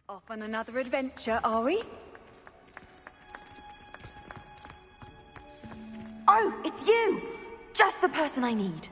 Off on another adventure, are we? Oh, it's you! Just the person I need.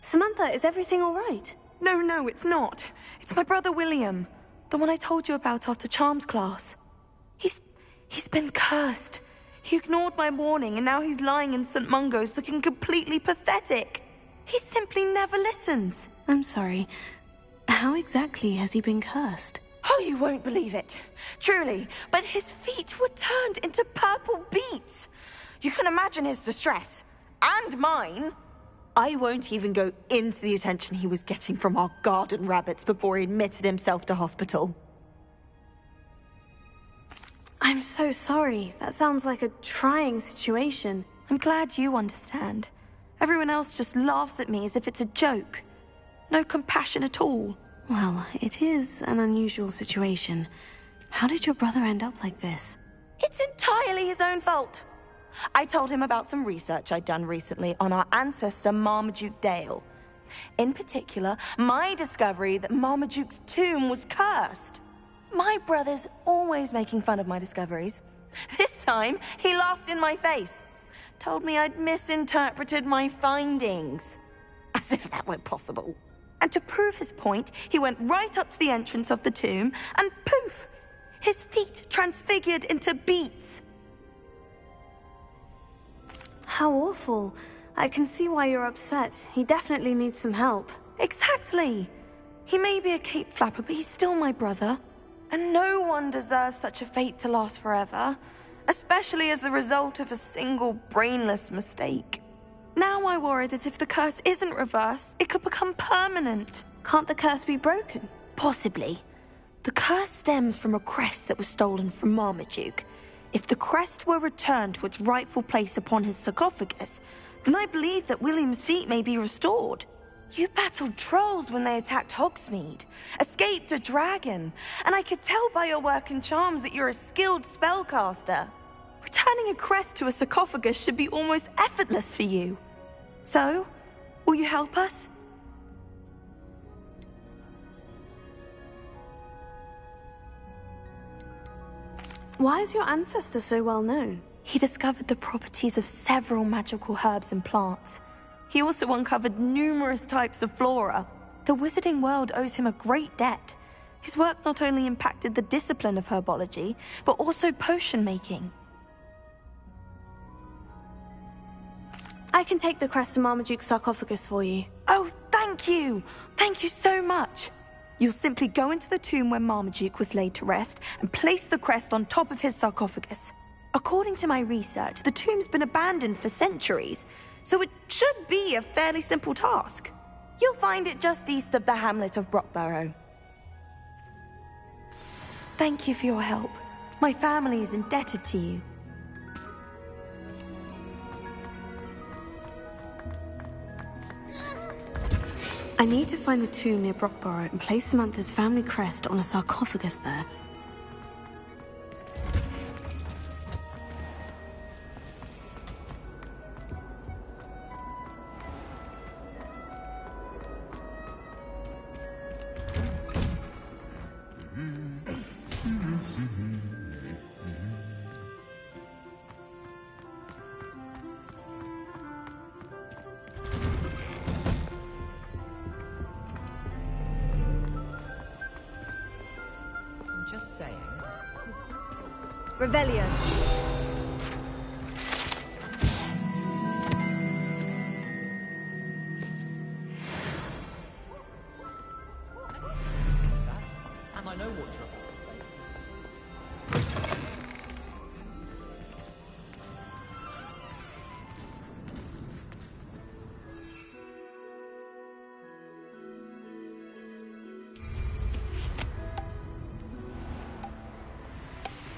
Samantha, is everything all right? No, it's not. It's my brother William. The one I told you about after Charms class. He's been cursed. He ignored my warning and now he's lying in St. Mungo's looking completely pathetic. He simply never listens. I'm sorry. How exactly has he been cursed? Oh, you won't believe it. Truly, but his feet were turned into purple beets. You can imagine his distress. And mine. I won't even go into the attention he was getting from our garden rabbits before he admitted himself to hospital. I'm so sorry. That sounds like a trying situation. I'm glad you understand. Everyone else just laughs at me as if it's a joke. No compassion at all. Well, it is an unusual situation. How did your brother end up like this? It's entirely his own fault. I told him about some research I'd done recently on our ancestor Marmaduke Dale. In particular, my discovery that Marmaduke's tomb was cursed. My brother's always making fun of my discoveries. This time, he laughed in my face. Told me I'd misinterpreted my findings. As if that were possible. And to prove his point, he went right up to the entrance of the tomb and poof! His feet transfigured into beets. How awful. I can see why you're upset. He definitely needs some help. Exactly. He may be a cape flapper, but he's still my brother. And no one deserves such a fate to last forever, especially as the result of a single brainless mistake. Now I worry that if the curse isn't reversed, it could become permanent. Can't the curse be broken? Possibly. The curse stems from a crest that was stolen from Marmaduke. If the crest were returned to its rightful place upon his sarcophagus, then I believe that William's feet may be restored. You battled trolls when they attacked Hogsmeade, escaped a dragon, and I could tell by your work and charms that you're a skilled spellcaster. Returning a crest to a sarcophagus should be almost effortless for you. So, will you help us? Why is your ancestor so well known? He discovered the properties of several magical herbs and plants. He also uncovered numerous types of flora. The wizarding world owes him a great debt. His work not only impacted the discipline of herbology, but also potion making. I can take the crest to Marmaduke's sarcophagus for you. Oh, thank you! Thank you so much! You'll simply go into the tomb where Marmaduke was laid to rest and place the crest on top of his sarcophagus. According to my research, the tomb's been abandoned for centuries, so it should be a fairly simple task. You'll find it just east of the hamlet of Brockborough. Thank you for your help. My family is indebted to you. I need to find the tomb near Brockborough and place Samantha's family crest on a sarcophagus there. Just saying. Revelio. And I know what you're about.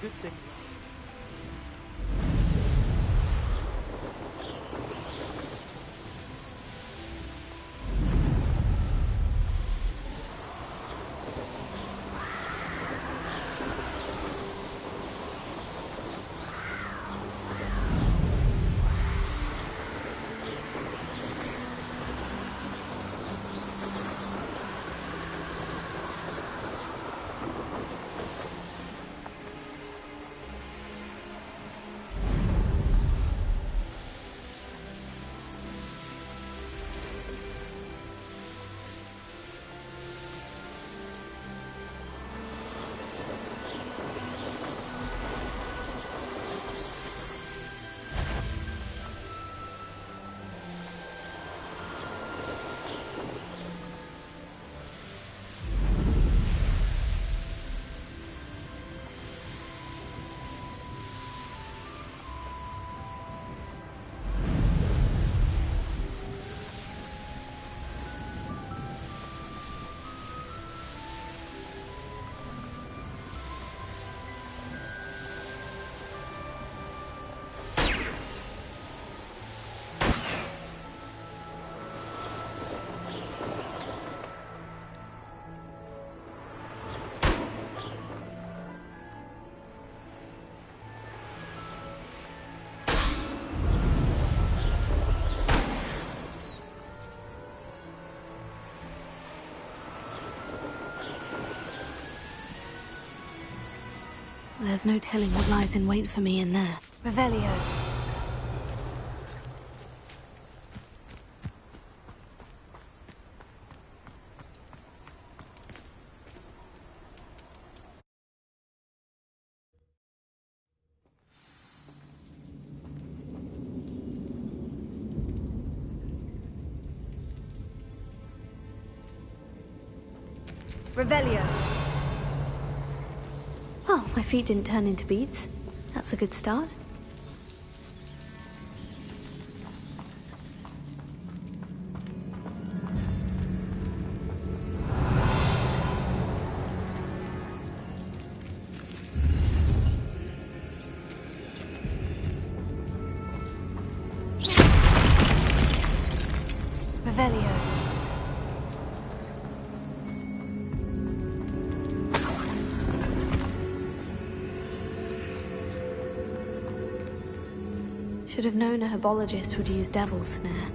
good thing. There's no telling what lies in wait for me in there. Revelio. Revelio. Well, my feet didn't turn into beads. That's a good start. Revelio. Should have known a herbologist would use Devil's Snare.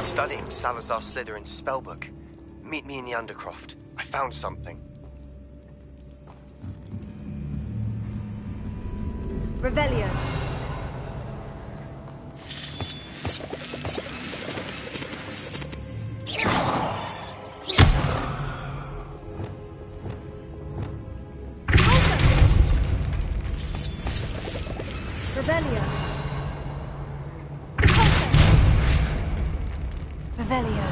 Studying Salazar Slytherin's spellbook. Meet me in the Undercroft. I found something. Revelio. Revelio. Revelio.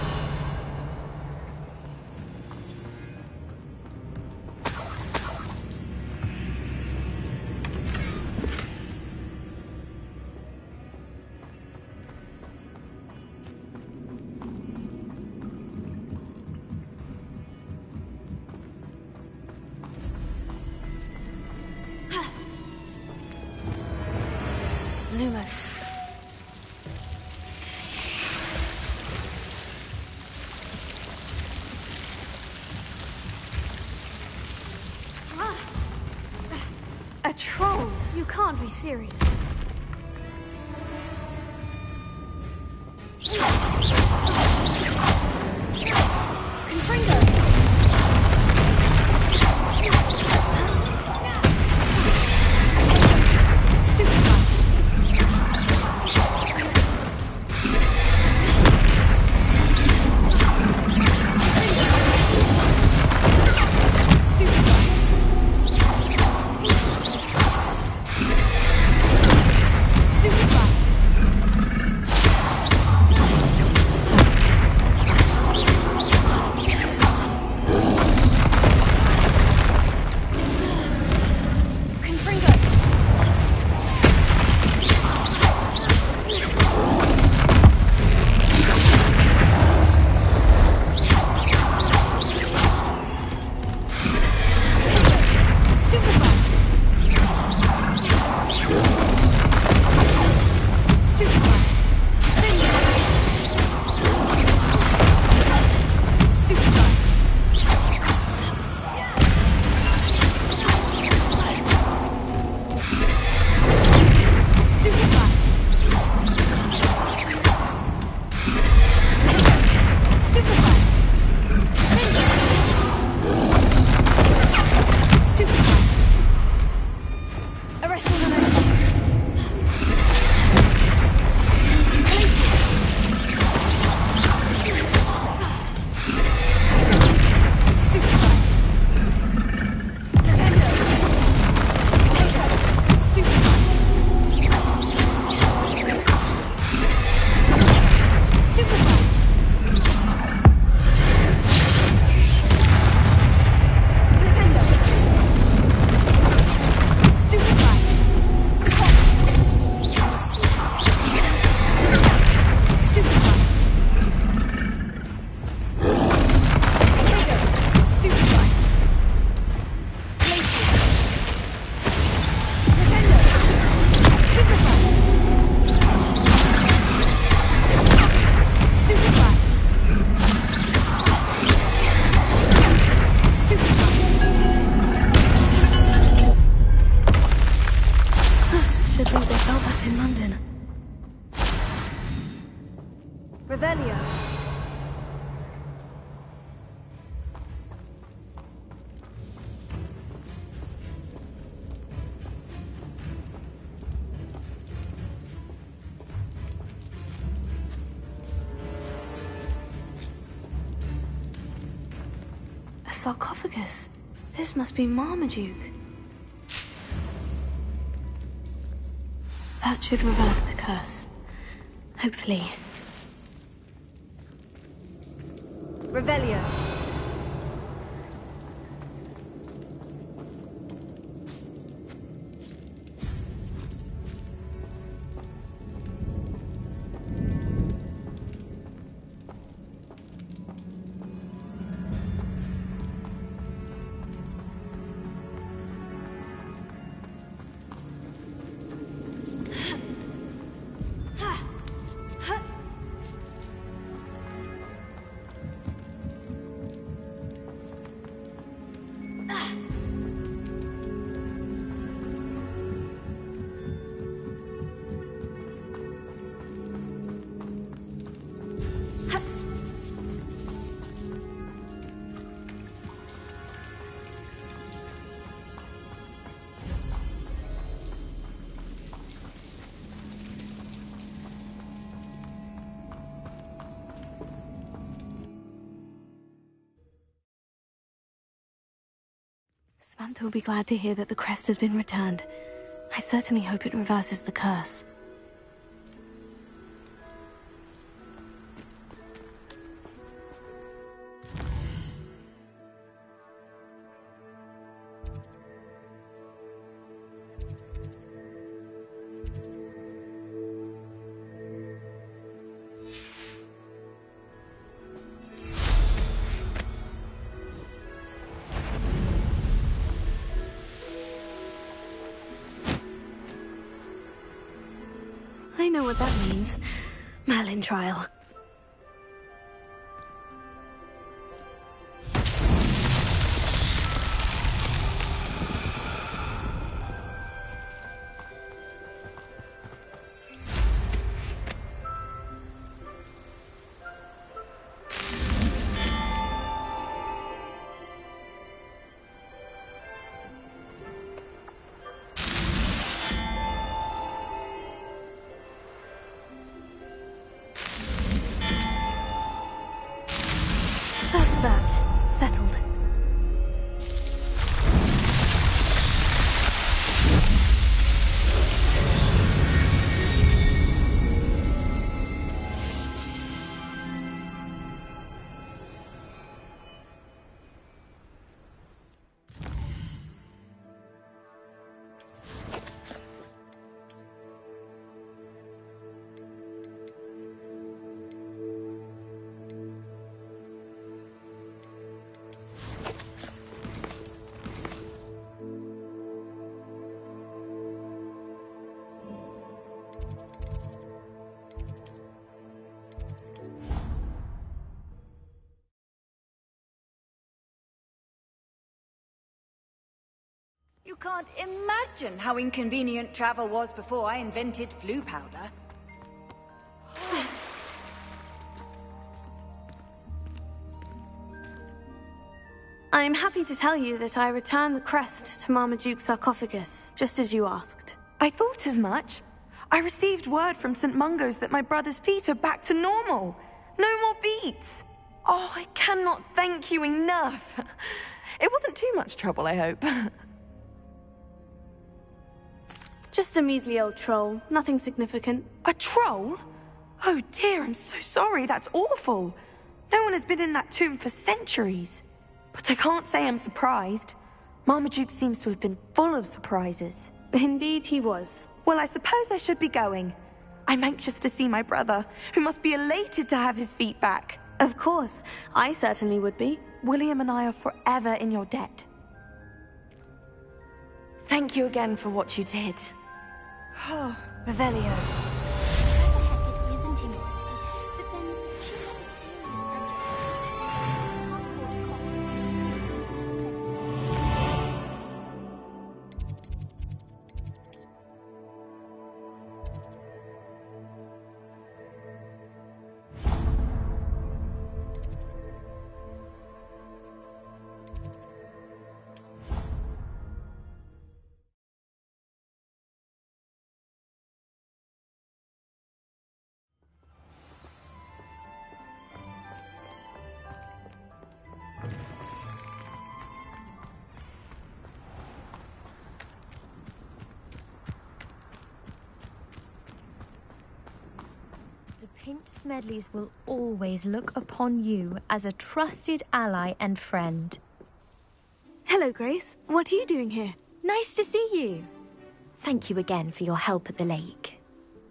Lumos. A troll? You can't be serious. Confringo! Stupefy! Stupefy! A sarcophagus. This must be Marmaduke. That should reverse the curse. Hopefully. Revelio. Samantha will be glad to hear that the crest has been returned. I certainly hope it reverses the curse. I know what that means. Merlin trial. That's that. Settled. You can't imagine how inconvenient travel was before I invented flu powder. I'm happy to tell you that I returned the crest to Marmaduke's sarcophagus, just as you asked. I thought as much. I received word from St. Mungo's that my brother's feet are back to normal. No more beats. Oh, I cannot thank you enough. It wasn't too much trouble, I hope. Just a measly old troll, nothing significant. A troll? Oh dear, I'm so sorry, that's awful. No one has been in that tomb for centuries. But I can't say I'm surprised. Marmaduke seems to have been full of surprises. Indeed he was. Well, I suppose I should be going. I'm anxious to see my brother, who must be elated to have his feet back. Of course, I certainly would be. William and I are forever in your debt. Thank you again for what you did. Oh, Revelio. Pimp Smedleys will always look upon you as a trusted ally and friend. Hello, Grace. What are you doing here? Nice to see you. Thank you again for your help at the lake.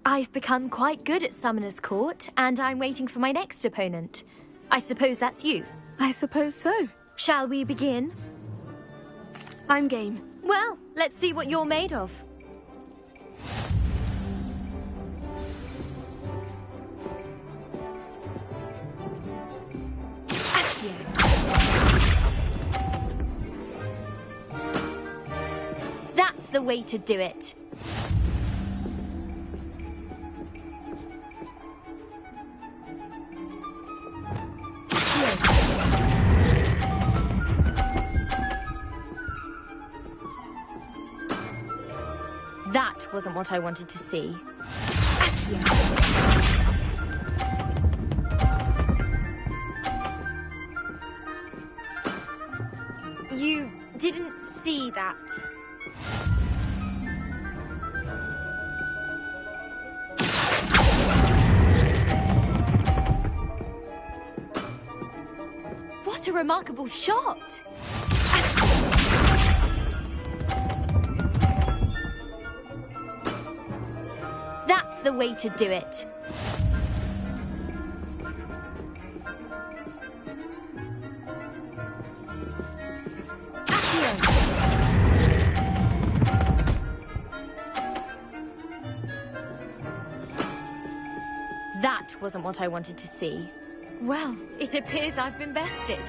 I've become quite good at Summoner's Court, and I'm waiting for my next opponent. I suppose that's you. I suppose so. Shall we begin? I'm game. Well, let's see what you're made of. That's the way to do it. That wasn't what I wanted to see. You didn't see that. What a remarkable shot! That's the way to do it. That wasn't what I wanted to see. Well, it appears I've been bested.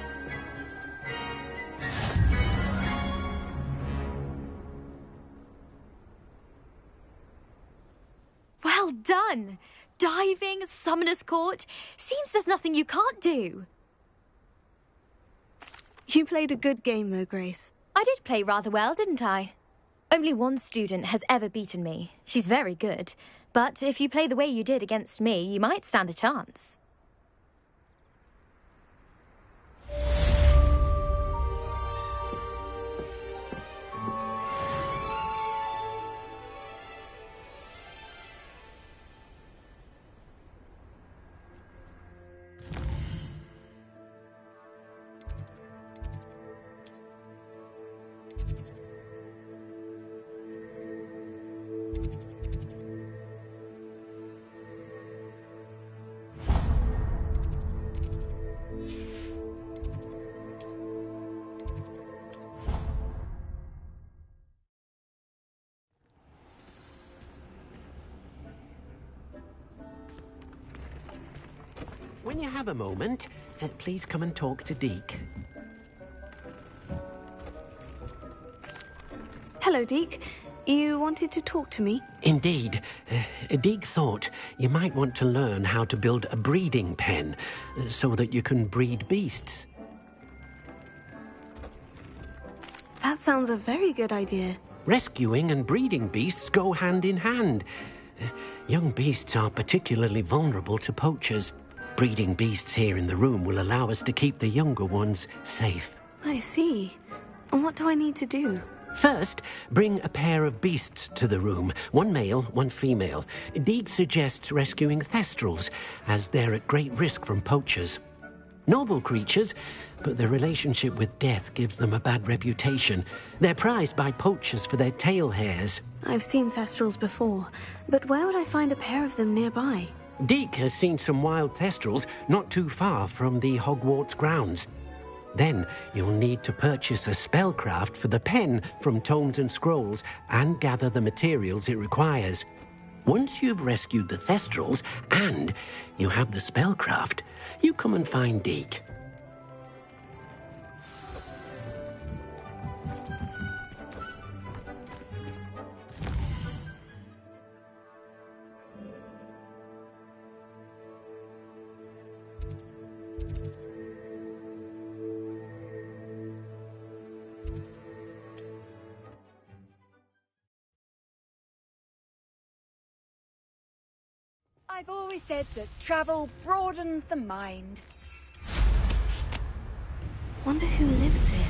Well done! Diving, Summoner's Court. Seems there's nothing you can't do. You played a good game, though, Grace. I did play rather well, didn't I? Only one student has ever beaten me. She's very good. But if you play the way you did against me, you might stand a chance. When you have a moment, please come and talk to Deke. Hello, Deke. You wanted to talk to me? Indeed. Deke thought you might want to learn how to build a breeding pen so that you can breed beasts. That sounds a very good idea. Rescuing and breeding beasts go hand in hand. Young beasts are particularly vulnerable to poachers. Breeding beasts here in the room will allow us to keep the younger ones safe. I see. And what do I need to do? First, bring a pair of beasts to the room. One male, one female. Deke suggests rescuing thestrals, as they're at great risk from poachers. Noble creatures, but their relationship with death gives them a bad reputation. They're prized by poachers for their tail hairs. I've seen thestrals before, but where would I find a pair of them nearby? Deke has seen some wild thestrals not too far from the Hogwarts grounds. Then you'll need to purchase a spellcraft for the pen from Tomes and Scrolls and gather the materials it requires. Once you've rescued the thestrals and you have the spellcraft, you come and find Deke. I've always said that travel broadens the mind. Wonder who lives here.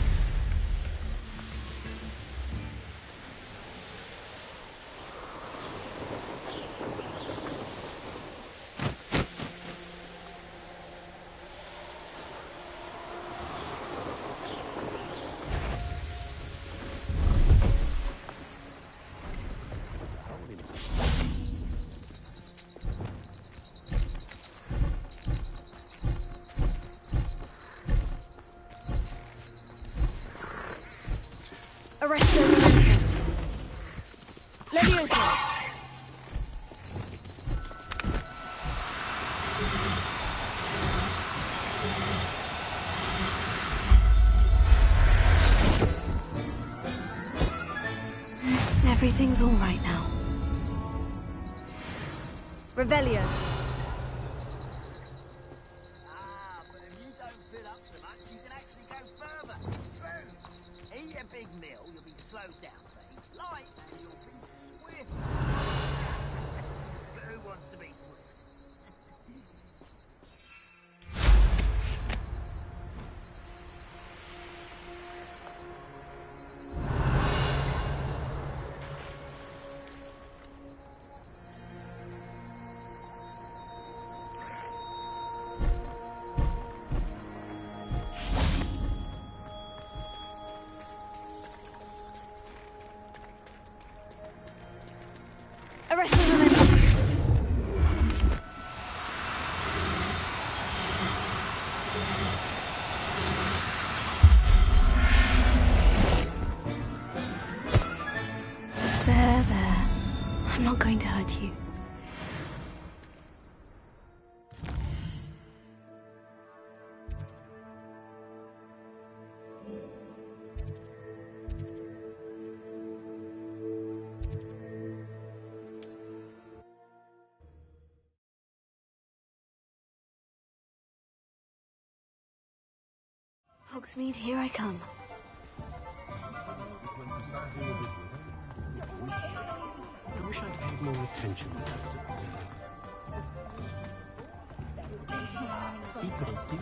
Arresto momentum. Levioso. Everything's all right now. Revelio. But if you don't fill up so much, you can actually go further. True. Eat a big meal, you'll be slowed down, but eat light and you'll be swift. But who wants to be swift? Arresto momentum. There. I'm not going to hurt you. Hogsmeade, here I come. I wish I'd paid more attention to that. Secrets do.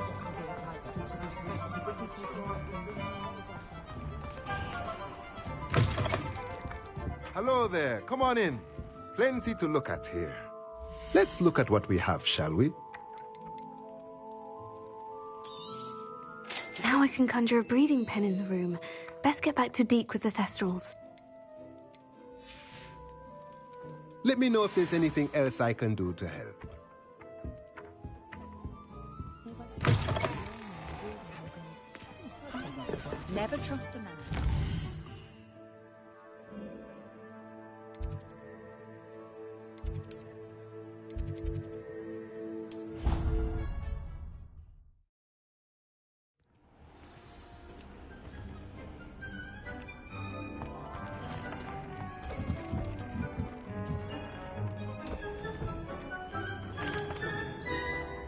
Hello there, come on in. Plenty to look at here. Let's look at what we have, shall we? Now I can conjure a breeding pen in the room. Best get back to Deke with the Thestrals. Let me know if there's anything else I can do to help. Never trust a man.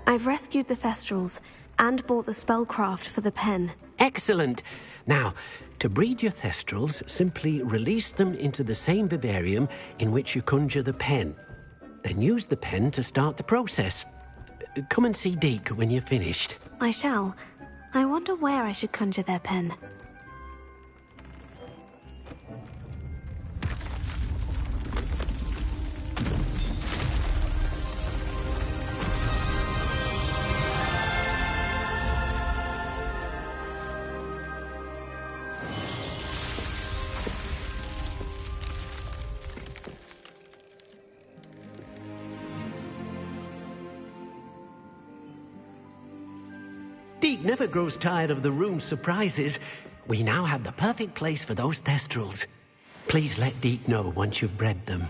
I've rescued the Thestrals and bought the spellcraft for the pen. Excellent! Now, to breed your Thestrals, simply release them into the same vivarium in which you conjure the pen. Then use the pen to start the process. Come and see Deke when you're finished. I shall. I wonder where I should conjure their pen. Deke never grows tired of the room's surprises. We now have the perfect place for those Thestrals. Please let Deke know once you've bred them.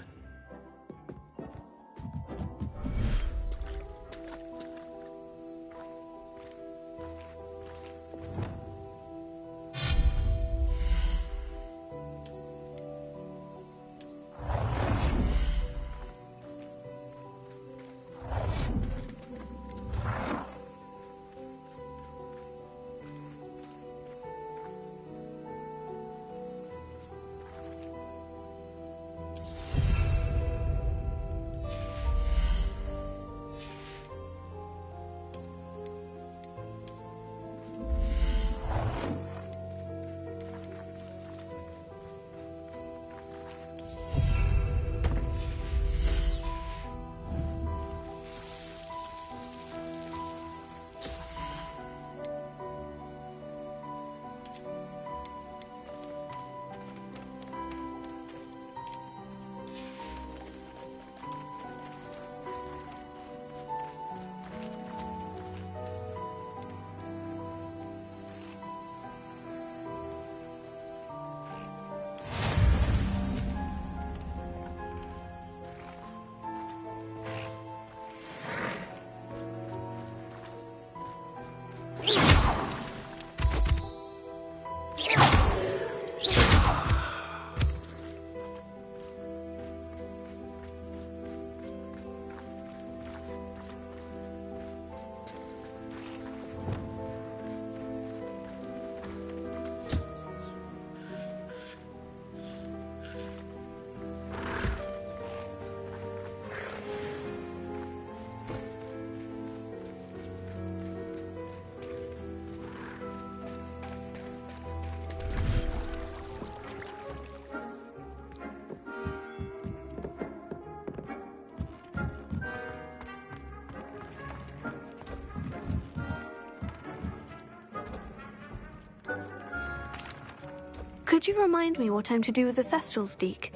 Could you remind me what I'm to do with the Thestrals, Deke?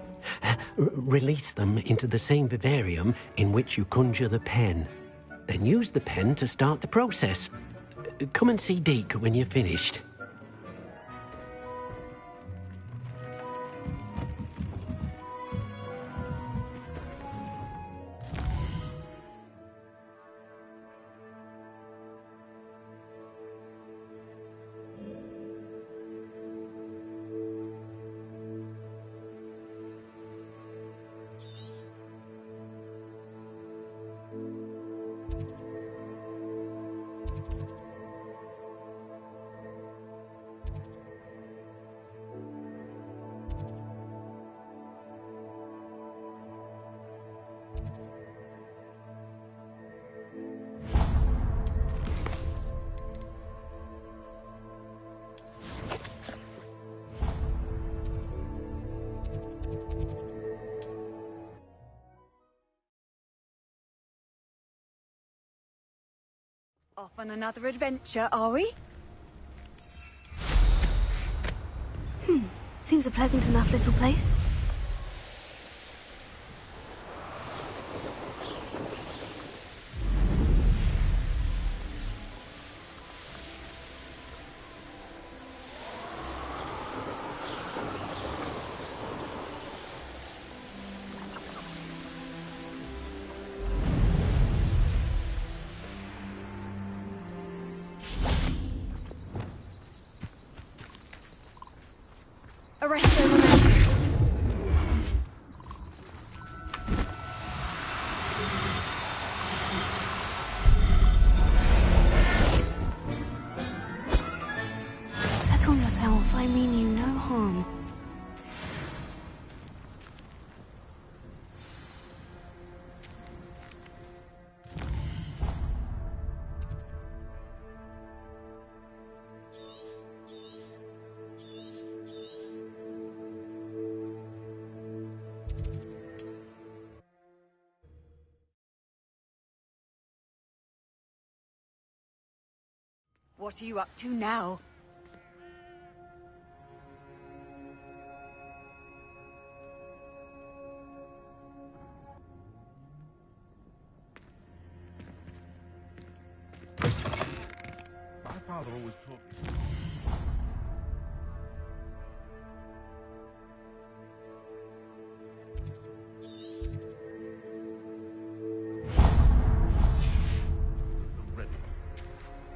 Release them into the same vivarium in which you conjure the pen. Then use the pen to start the process. Come and see Deke when you're finished. Off on another adventure, are we? Seems a pleasant enough little place. Arresto momentum. Settle yourself, I mean you no harm. What are you up to now? My father always taught me. The red one.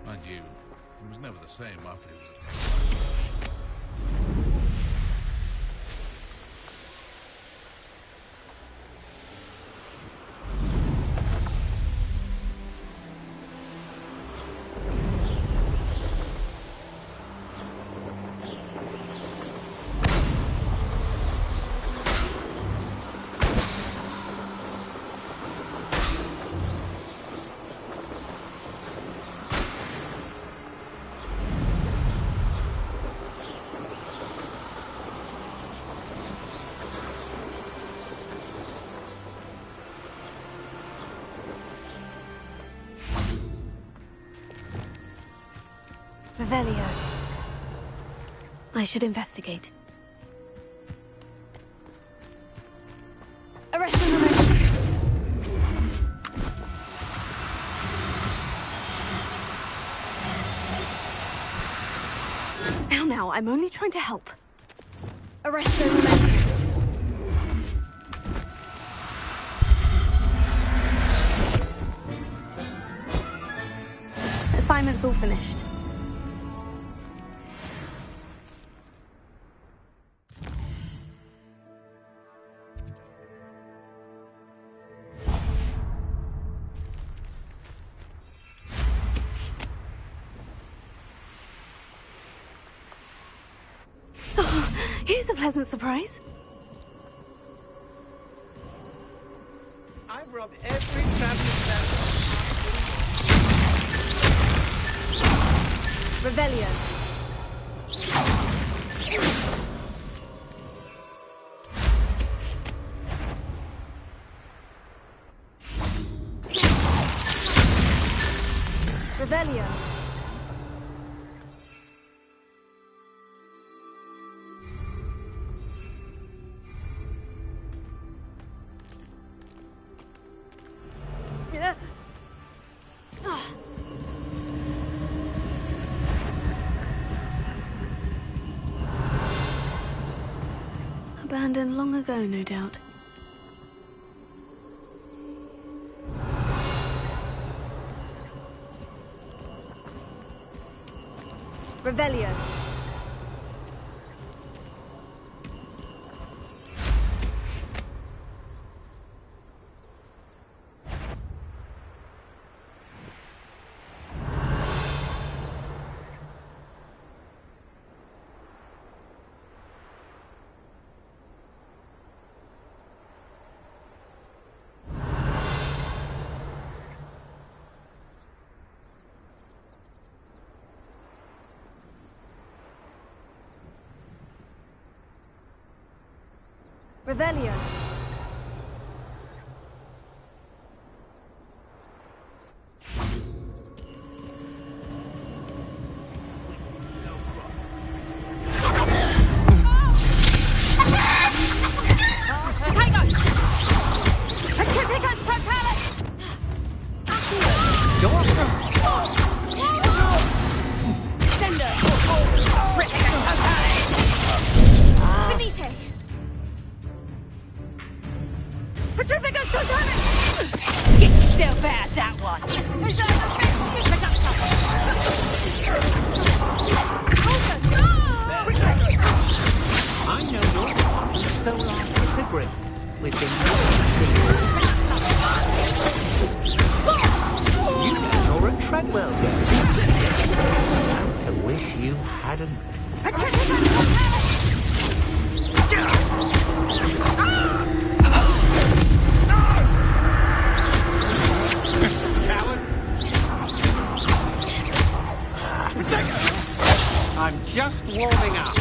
Mind you, it was never the same after he was attacked. Revelio. I should investigate. Arresto momentum. Now, I'm only trying to help. Arresto momentum. Assignment's all finished. Here's a pleasant surprise. I've robbed every traveling vessel. Revelio. Revelio. Abandoned long ago, no doubt. Revelio. Revelio. Just warming up.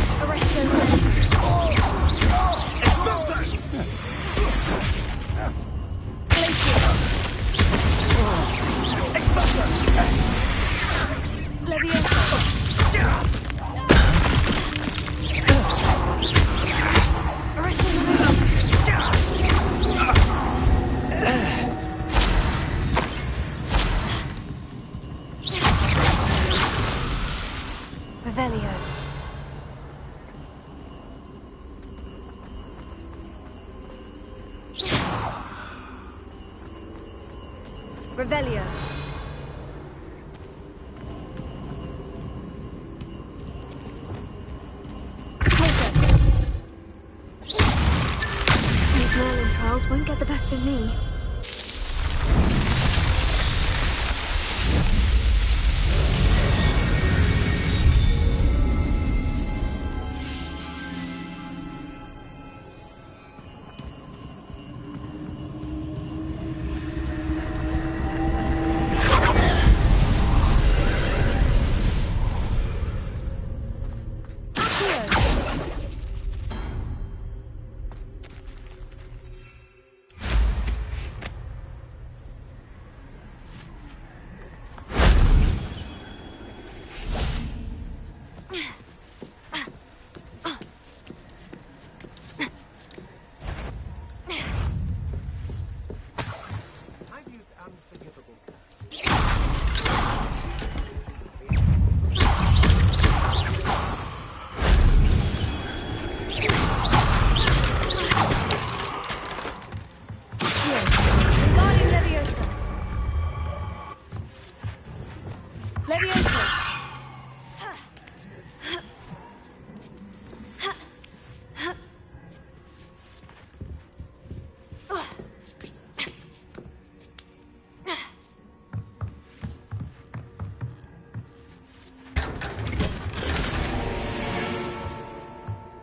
Revelio. Revelio. These Merlin trials won't get the best of me.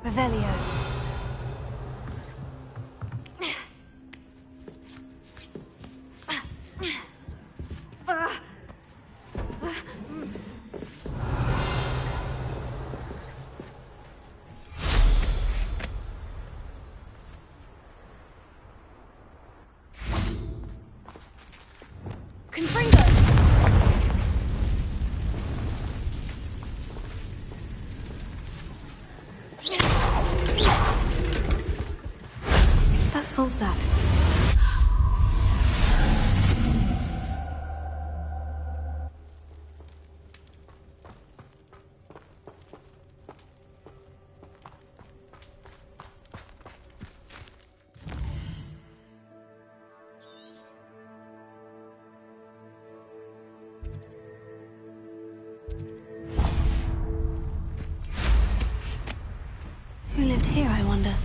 Revelio. That solves that. lived here, I wonder?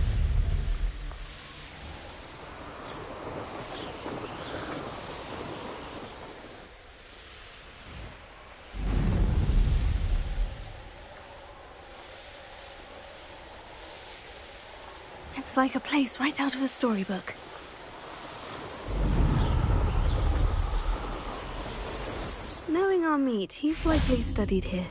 It's like a place right out of a storybook. Knowing our meat, he's likely studied here.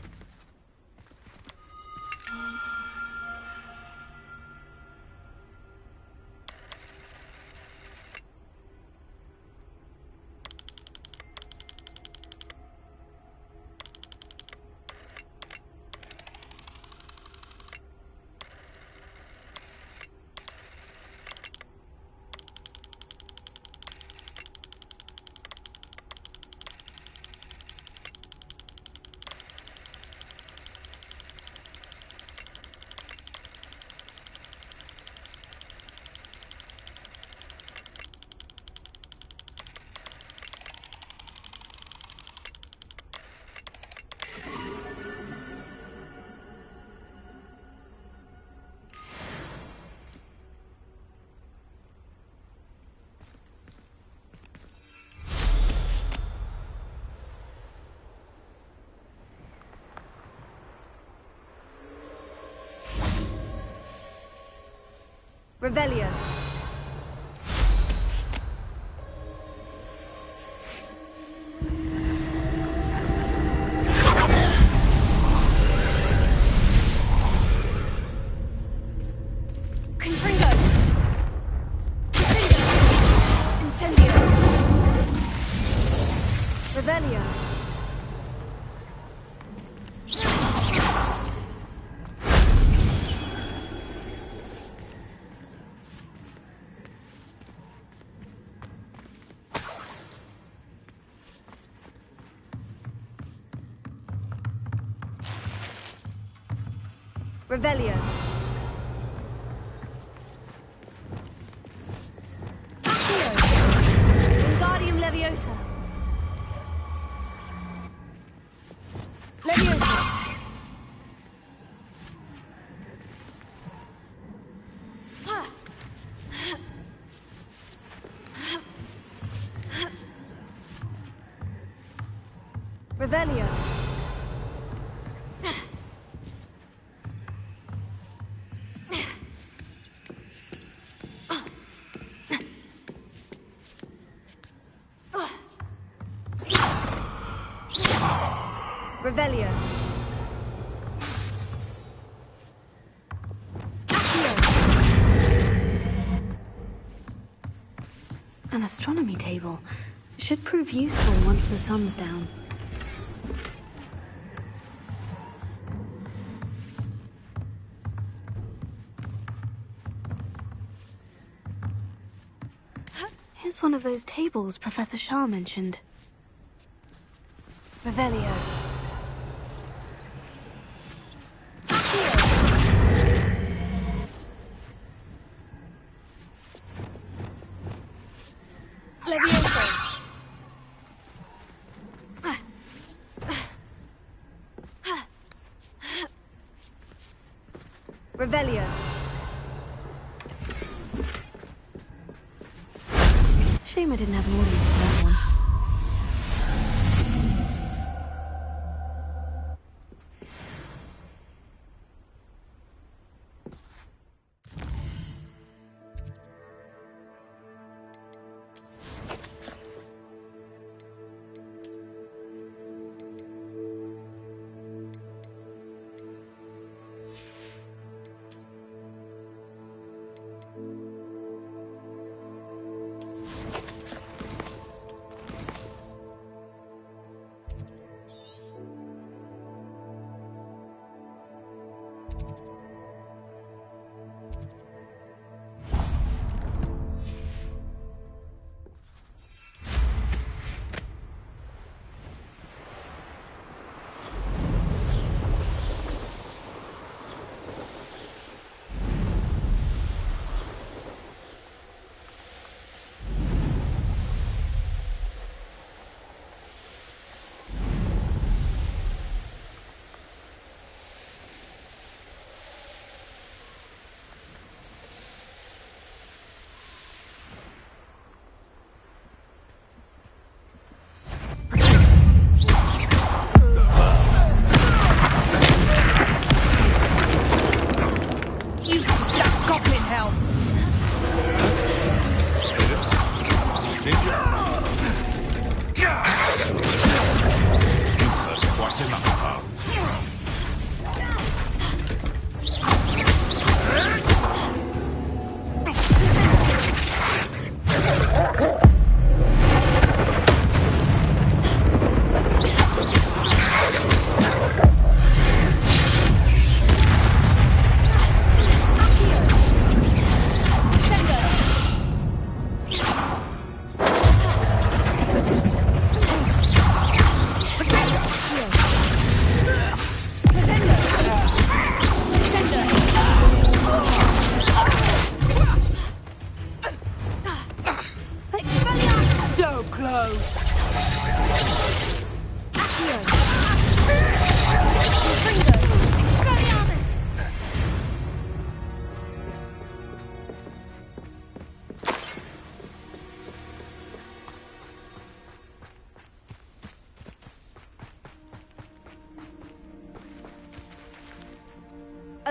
Revelio. Confringo. Incendio. Revelio. Revelio. Wingardium Leviosa. Leviosa. Revelio. Revelio. An astronomy table. Should prove useful once the sun's down. Here's one of those tables Professor Shah mentioned. Revelio. Leviosa. Revelio. Shame I didn't have an audience for that one.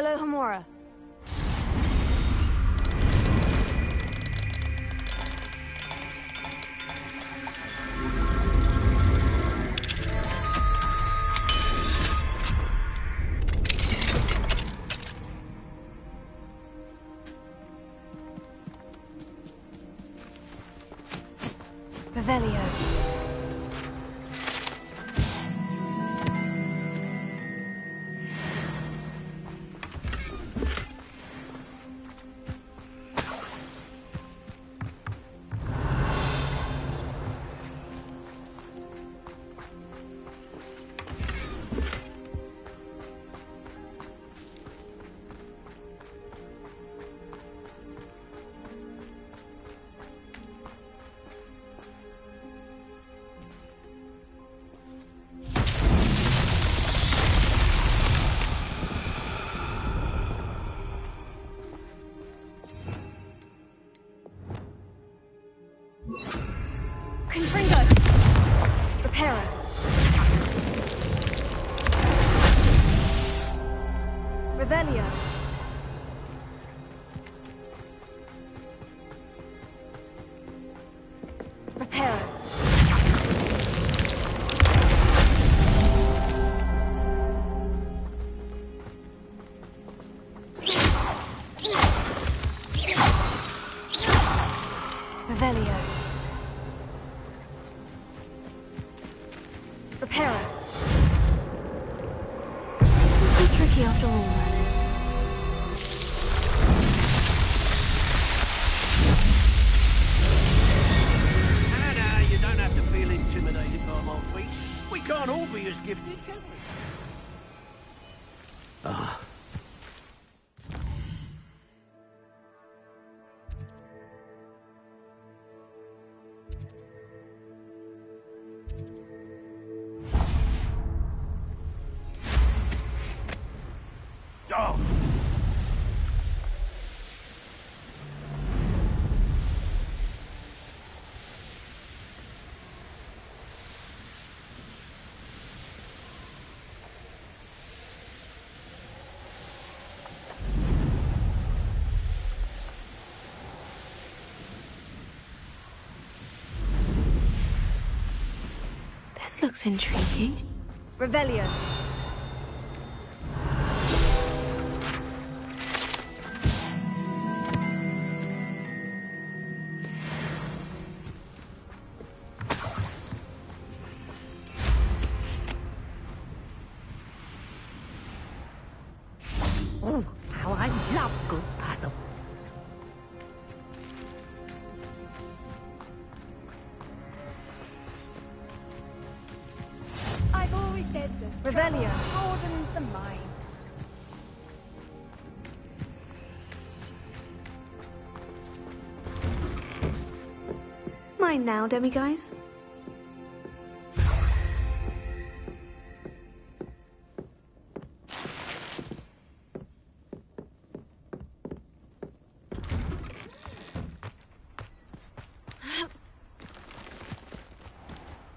Alohomora. Revelio. Confringo! Reparo. Revelio. Reparo. Revelio. Reparo. It's so tricky after all, Merlin. Nah, you don't have to feel intimidated by my feats. We can't all be as gifted, can we? Oh. This looks intriguing. Revelio. Oh, how I love good puzzle. I've always said that Revelio. travel broadens the mind. Mine now, demiguise.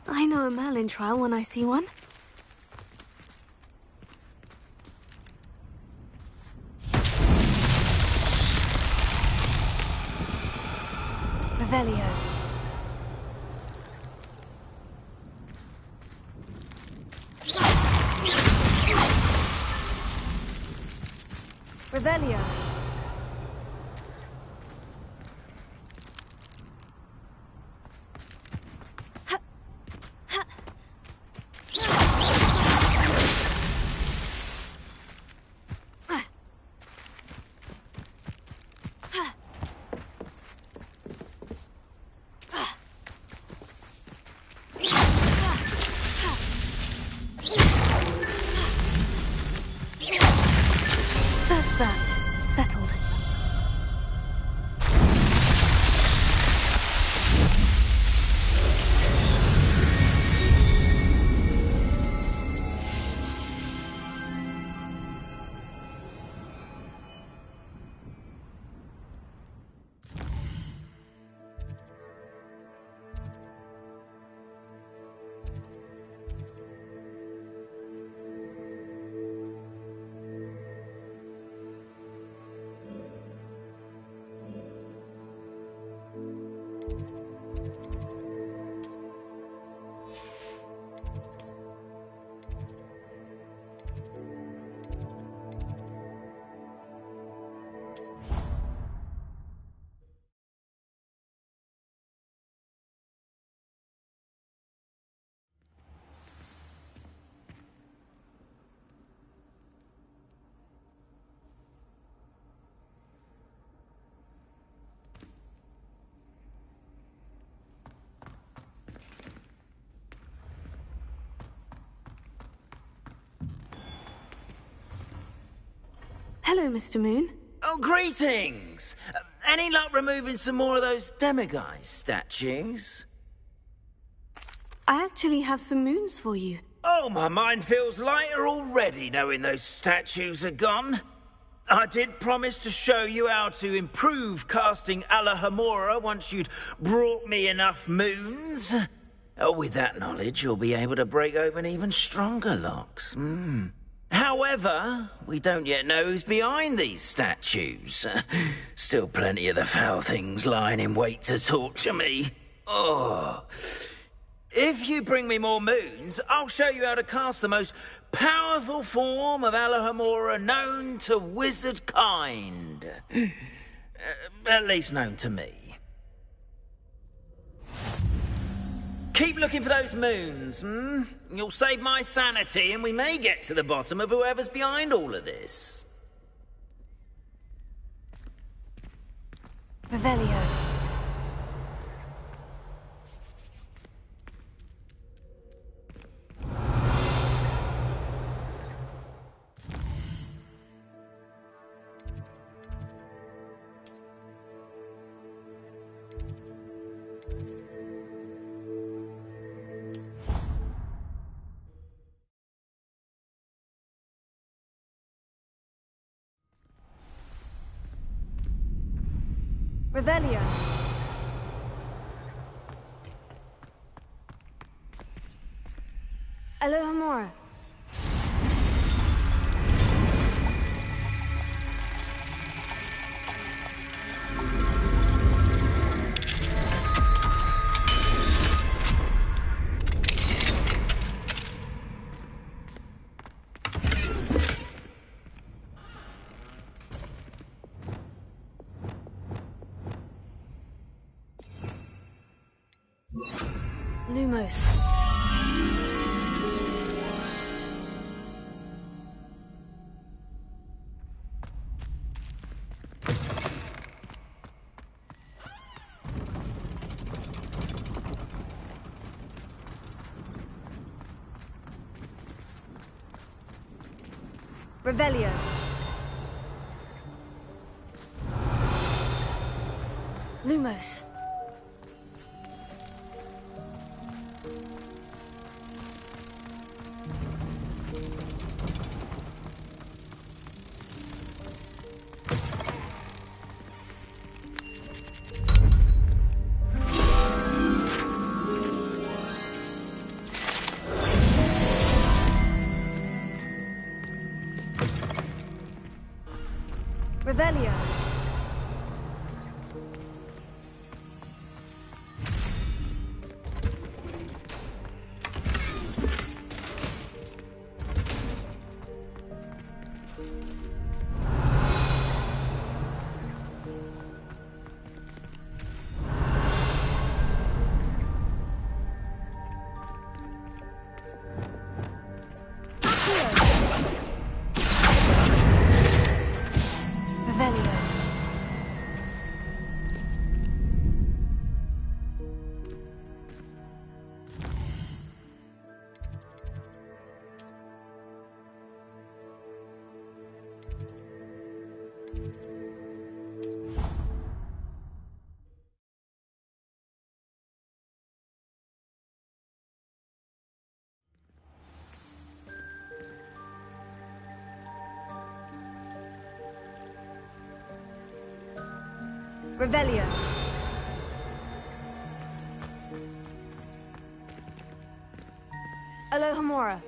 I know a Merlin trial when I see one. Revelio. Revelio. That's that. Settled. Hello, Mr. Moon. Oh, greetings! Any luck removing some more of those demiguise statues? I actually have some moons for you. Oh, my mind feels lighter already knowing those statues are gone. I did promise to show you how to improve casting Alohomora once you'd brought me enough moons. Oh, with that knowledge, you'll be able to break open even stronger locks. However, we don't yet know who's behind these statues. Still plenty of the foul things lying in wait to torture me. Oh. If you bring me more moons, I'll show you how to cast the most powerful form of Alohomora known to wizard kind. At least known to me. Keep looking for those moons, You'll save my sanity and we may get to the bottom of whoever's behind all of this. Revelio. Revelio. Alohomora. Lumos. Revelio. Lumos. Revelio. Revelio. Alohomora.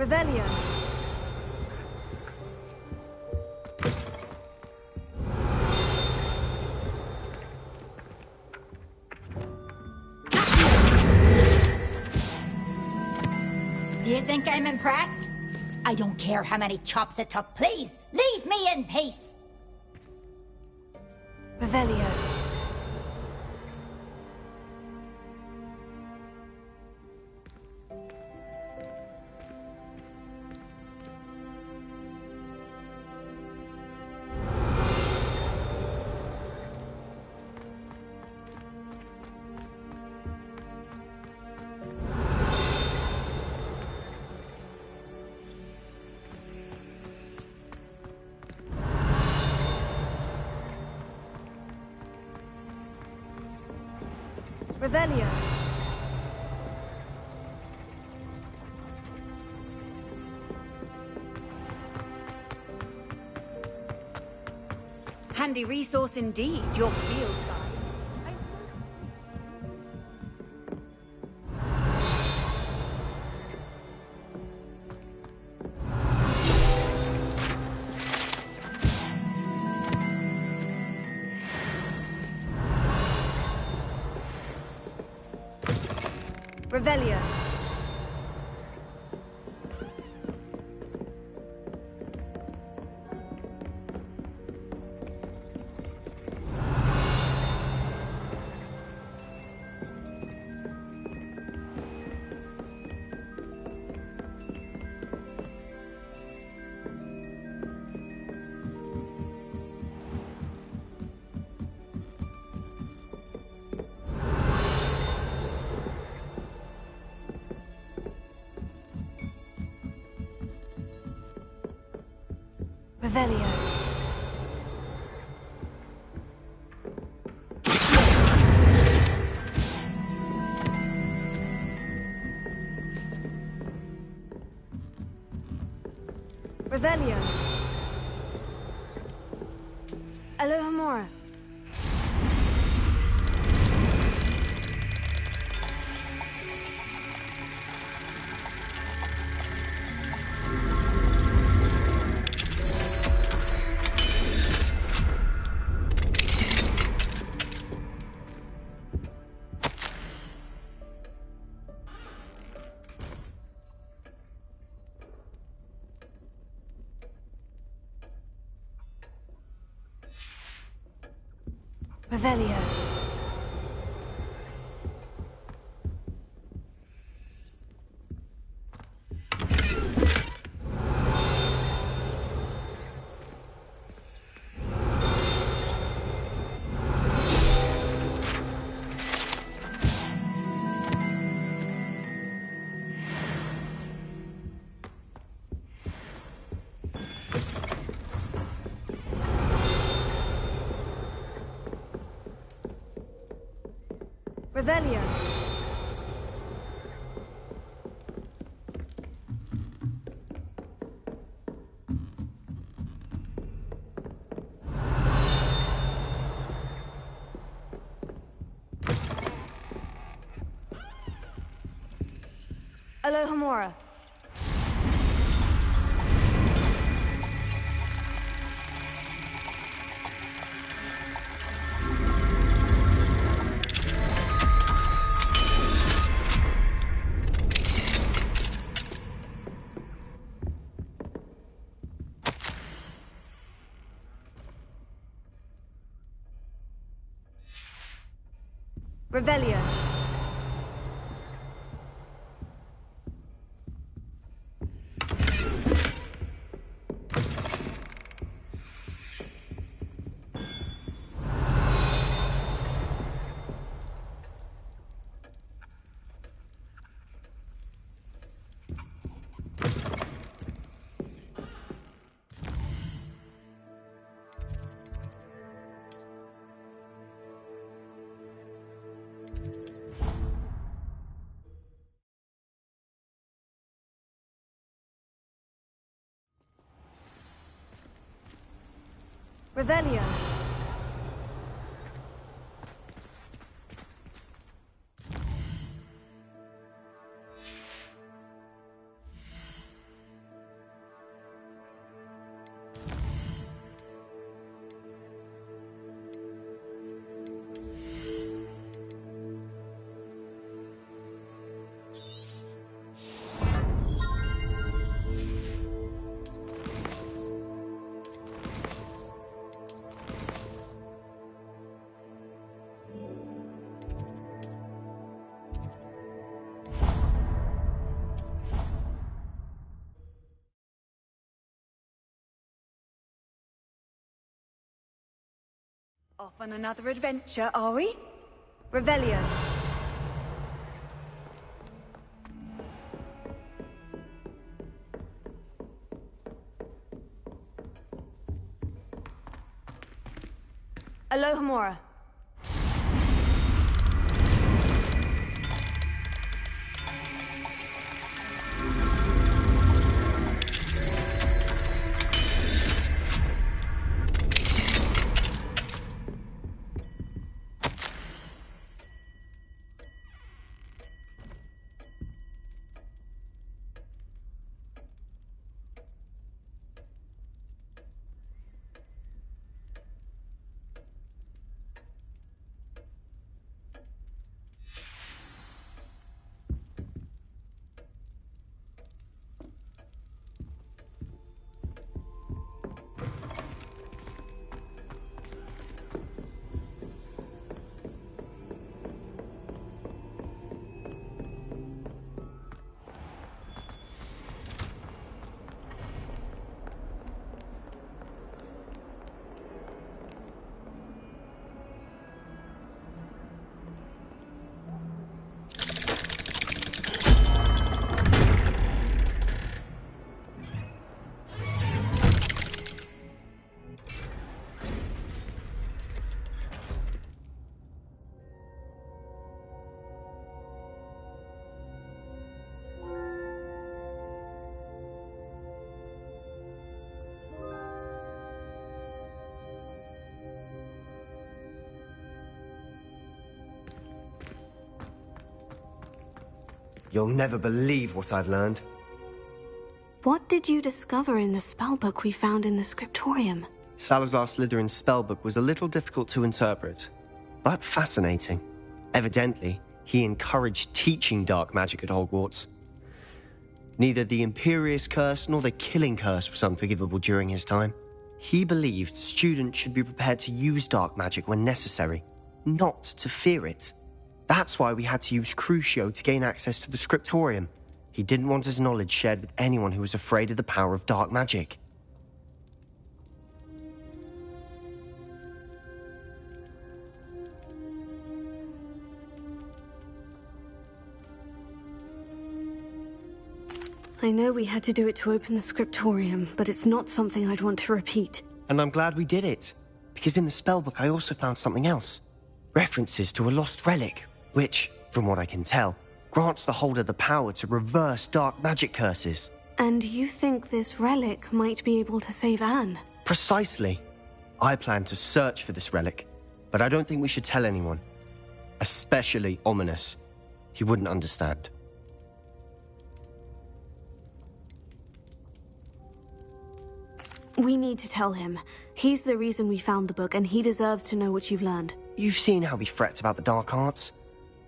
Revelio. Do you think I'm impressed? I don't care how many chops it took. Please, leave me in peace. Revelio. Revelio. Handy resource indeed, your field guide. Revelio. Revelio. Revelio. Alohomora. Revelio. Revelio. Alohomora. Revelio. Revelio. Off on another adventure, are we? Revelio. Alohomora. You'll never believe what I've learned. What did you discover in the spellbook we found in the scriptorium? Salazar Slytherin's spellbook was a little difficult to interpret, but fascinating. Evidently, he encouraged teaching dark magic at Hogwarts. Neither the Imperious Curse nor the Killing Curse was unforgivable during his time. He believed students should be prepared to use dark magic when necessary, not to fear it. That's why we had to use Crucio to gain access to the scriptorium. He didn't want his knowledge shared with anyone who was afraid of the power of dark magic. I know we had to do it to open the scriptorium, but it's not something I'd want to repeat. And I'm glad we did it, because in the spellbook I also found something else. References to a lost relic, which, from what I can tell, grants the holder the power to reverse dark magic curses. And you think this relic might be able to save Anne? Precisely. I plan to search for this relic, but I don't think we should tell anyone. Especially Ominous. He wouldn't understand. We need to tell him. He's the reason we found the book, and he deserves to know what you've learned. You've seen how he frets about the dark arts.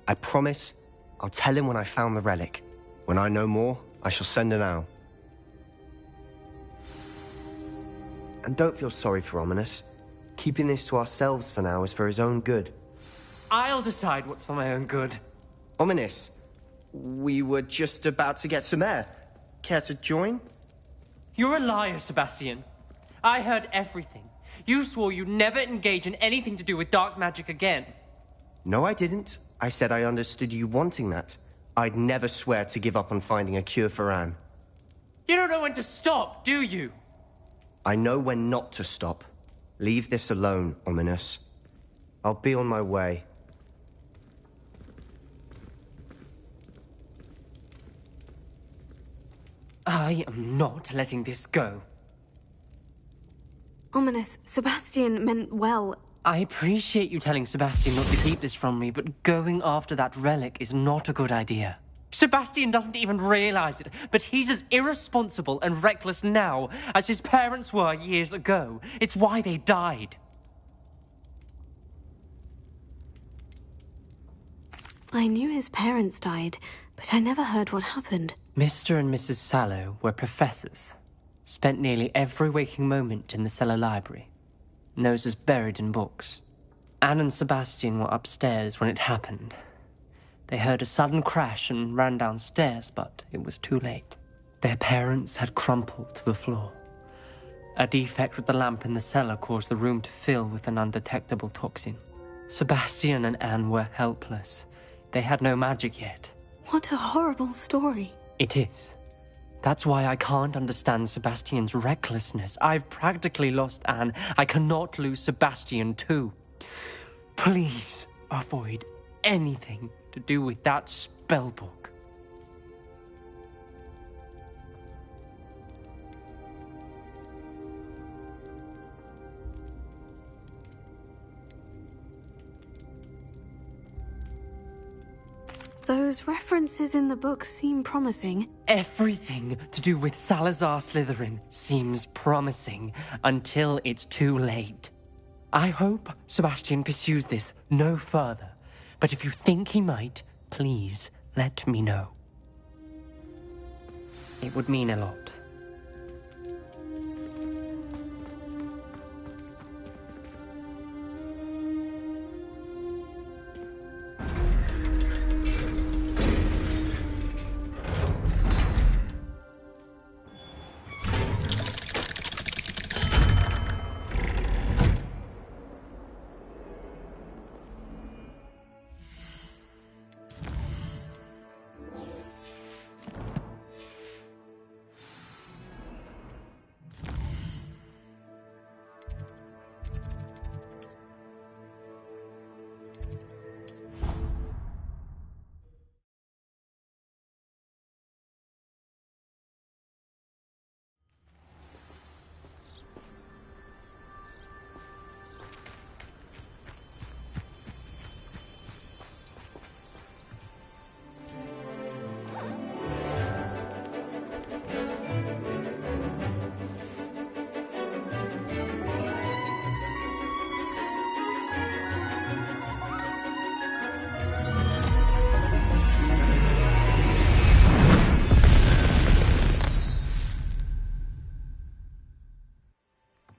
I promise I'll tell him when I found the relic. When I know more, I shall send an owl. And don't feel sorry for Ominous. Keeping this to ourselves for now is for his own good. I'll decide what's for my own good. Ominous, we were just about to get some air. Care to join? You're a liar, Sebastian. I heard everything. You swore you'd never engage in anything to do with dark magic again. No, I didn't. I said I understood you wanting that. I'd never swear to give up on finding a cure for Anne. You don't know when to stop, do you? I know when not to stop. Leave this alone, Ominous. I'll be on my way. I am not letting this go. Ominous, Sebastian meant well. I appreciate you telling Sebastian not to keep this from me, but going after that relic is not a good idea. Sebastian doesn't even realize it, but he's as irresponsible and reckless now as his parents were years ago. It's why they died. I knew his parents died, but I never heard what happened. Mr. and Mrs. Sallow were professors. Spent nearly every waking moment in the cellar library. Noses buried in books. Anne and Sebastian were upstairs when it happened. They heard a sudden crash and ran downstairs, but it was too late. Their parents had crumpled to the floor. A defect with the lamp in the cellar caused the room to fill with an undetectable toxin. Sebastian and Anne were helpless. They had no magic yet. What a horrible story. It is. That's why I can't understand Sebastian's recklessness. I've practically lost Anne. I cannot lose Sebastian too. Please avoid anything to do with that spellbook. Those references in the book seem promising. Everything to do with Salazar Slytherin seems promising until it's too late. I hope Sebastian pursues this no further, but if you think he might, please let me know. It would mean a lot.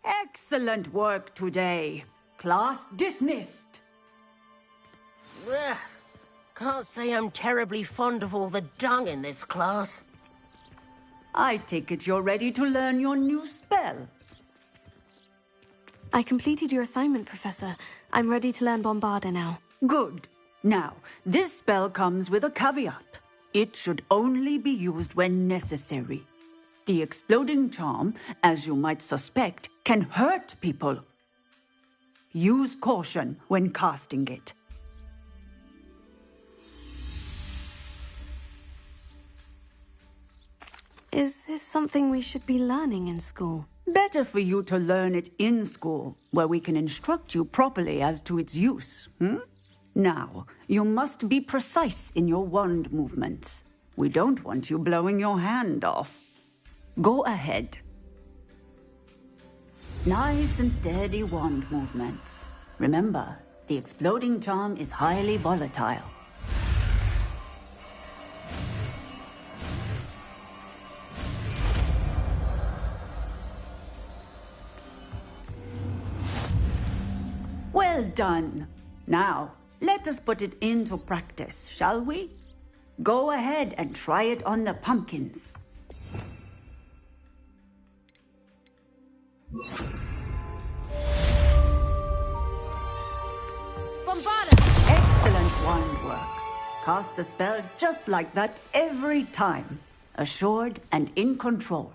Excellent work today. Class dismissed. Ugh. Can't say I'm terribly fond of all the dung in this class. I take it you're ready to learn your new spell. I completed your assignment, Professor. I'm ready to learn Bombarda now. Good. Now, this spell comes with a caveat. It should only be used when necessary. The exploding charm, as you might suspect, can hurt people. Use caution when casting it. Is this something we should be learning in school? Better for you to learn it in school, where we can instruct you properly as to its use. Now, you must be precise in your wand movements. We don't want you blowing your hand off. Go ahead. Nice and steady wand movements. Remember, the exploding charm is highly volatile. Well done. Now, let us put it into practice, shall we? Go ahead and try it on the pumpkins. Bombarda! Excellent wand work. Cast the spell just like that every time. Assured and in control.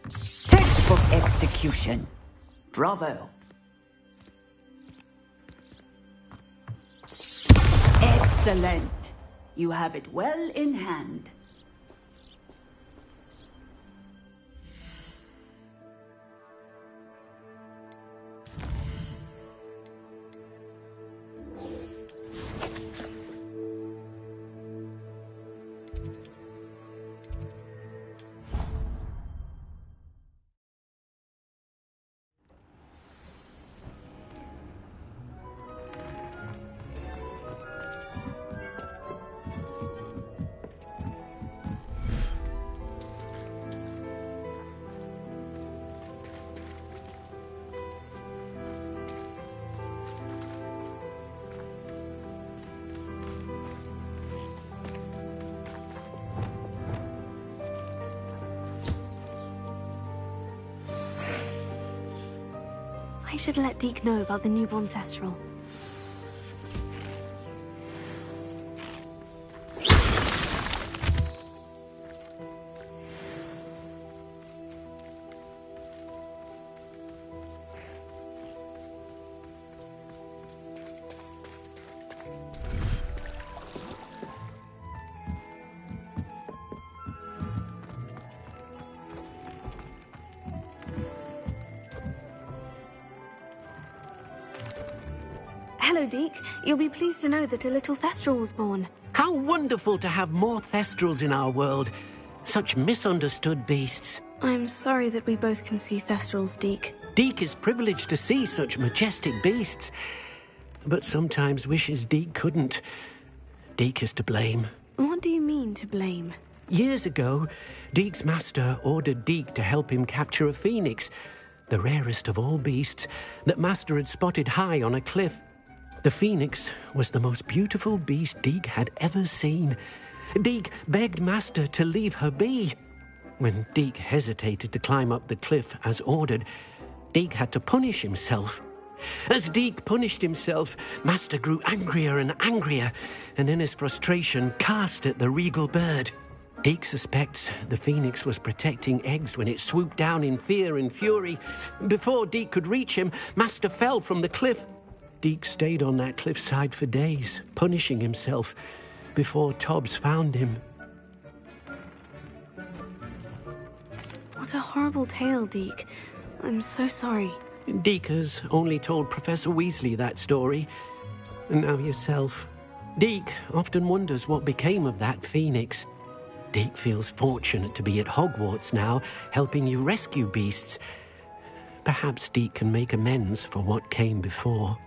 Textbook execution. Bravo. Excellent. You have it well in hand. I should let Deke know about the newborn Thestral. Hello, Deke. You'll be pleased to know that a little Thestral was born. How wonderful to have more Thestrals in our world. Such misunderstood beasts. I'm sorry that we both can see Thestrals, Deke. Deke is privileged to see such majestic beasts, but sometimes wishes Deke couldn't. Deke is to blame. What do you mean, to blame? Years ago, Deke's master ordered Deke to help him capture a phoenix, the rarest of all beasts, that master had spotted high on a cliff. The phoenix was the most beautiful beast Deke had ever seen. Deke begged master to leave her be. When Deke hesitated to climb up the cliff as ordered, Deke had to punish himself. As Deke punished himself, master grew angrier and angrier, and in his frustration cast at the regal bird. Deke suspects the phoenix was protecting eggs when it swooped down in fear and fury. Before Deke could reach him, master fell from the cliff. Deke stayed on that cliffside for days, punishing himself, before Tobbs found him. What a horrible tale, Deke. I'm so sorry. Deke has only told Professor Weasley that story, and now yourself. Deke often wonders what became of that phoenix. Deke feels fortunate to be at Hogwarts now, helping you rescue beasts. Perhaps Deke can make amends for what came before.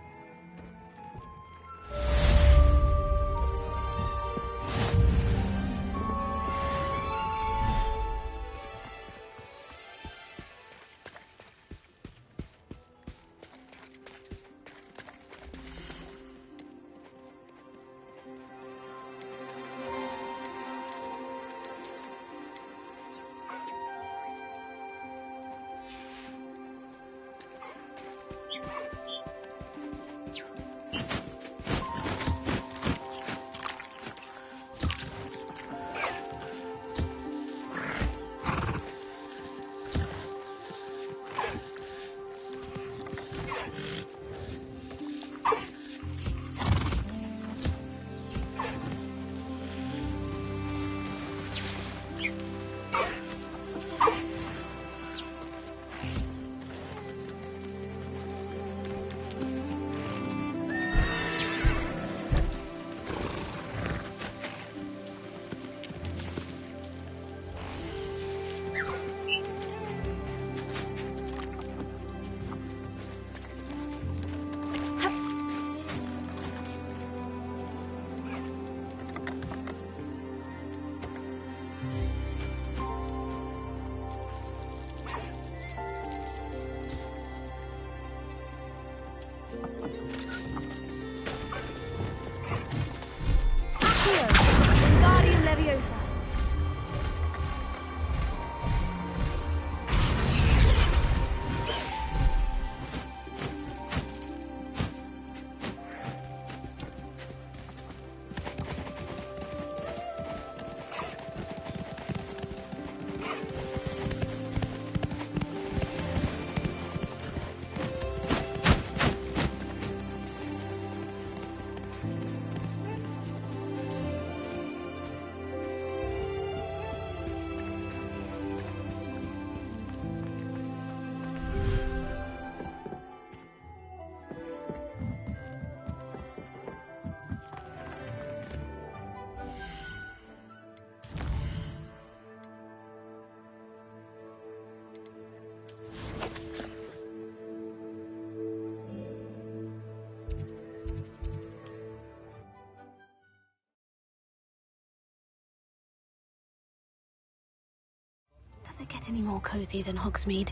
Does it get any more cozy than Hogsmeade?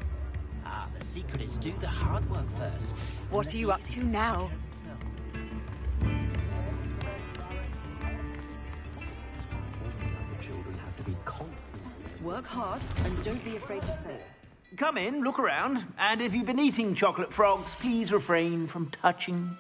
Ah, the secret is do the hard work first. What are you up to now? Work hard and don't be afraid to fail. Come in, look around, and if you've been eating chocolate frogs, please refrain from touching.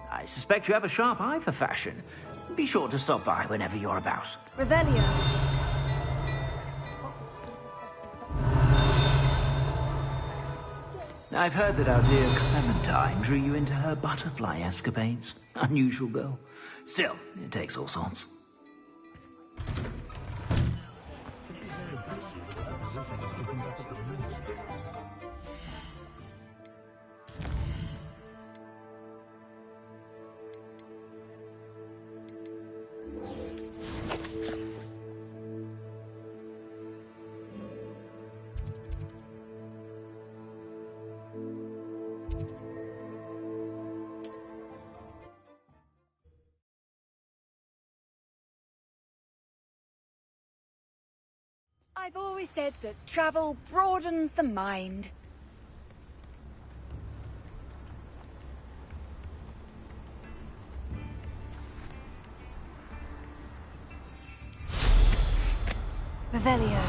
I suspect you have a sharp eye for fashion. Be sure to stop by whenever you're about. Revelio. I've heard that our dear Clementine drew you into her butterfly escapades. Unusual girl. Still, it takes all sorts. I've always said that travel broadens the mind. Revelio.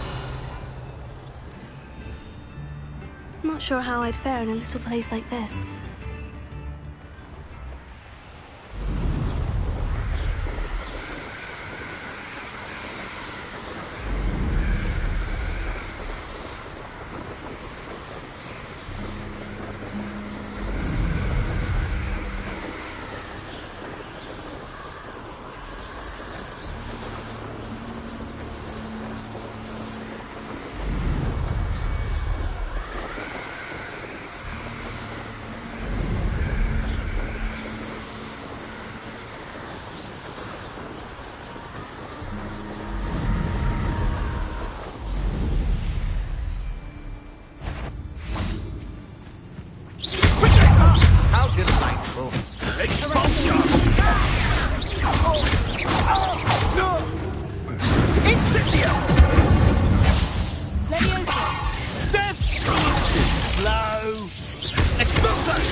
Not sure how I'd fare in a little place like this. Delightful. Expulsion! Incendio! Leviosa! Death! Slow! Expulsion!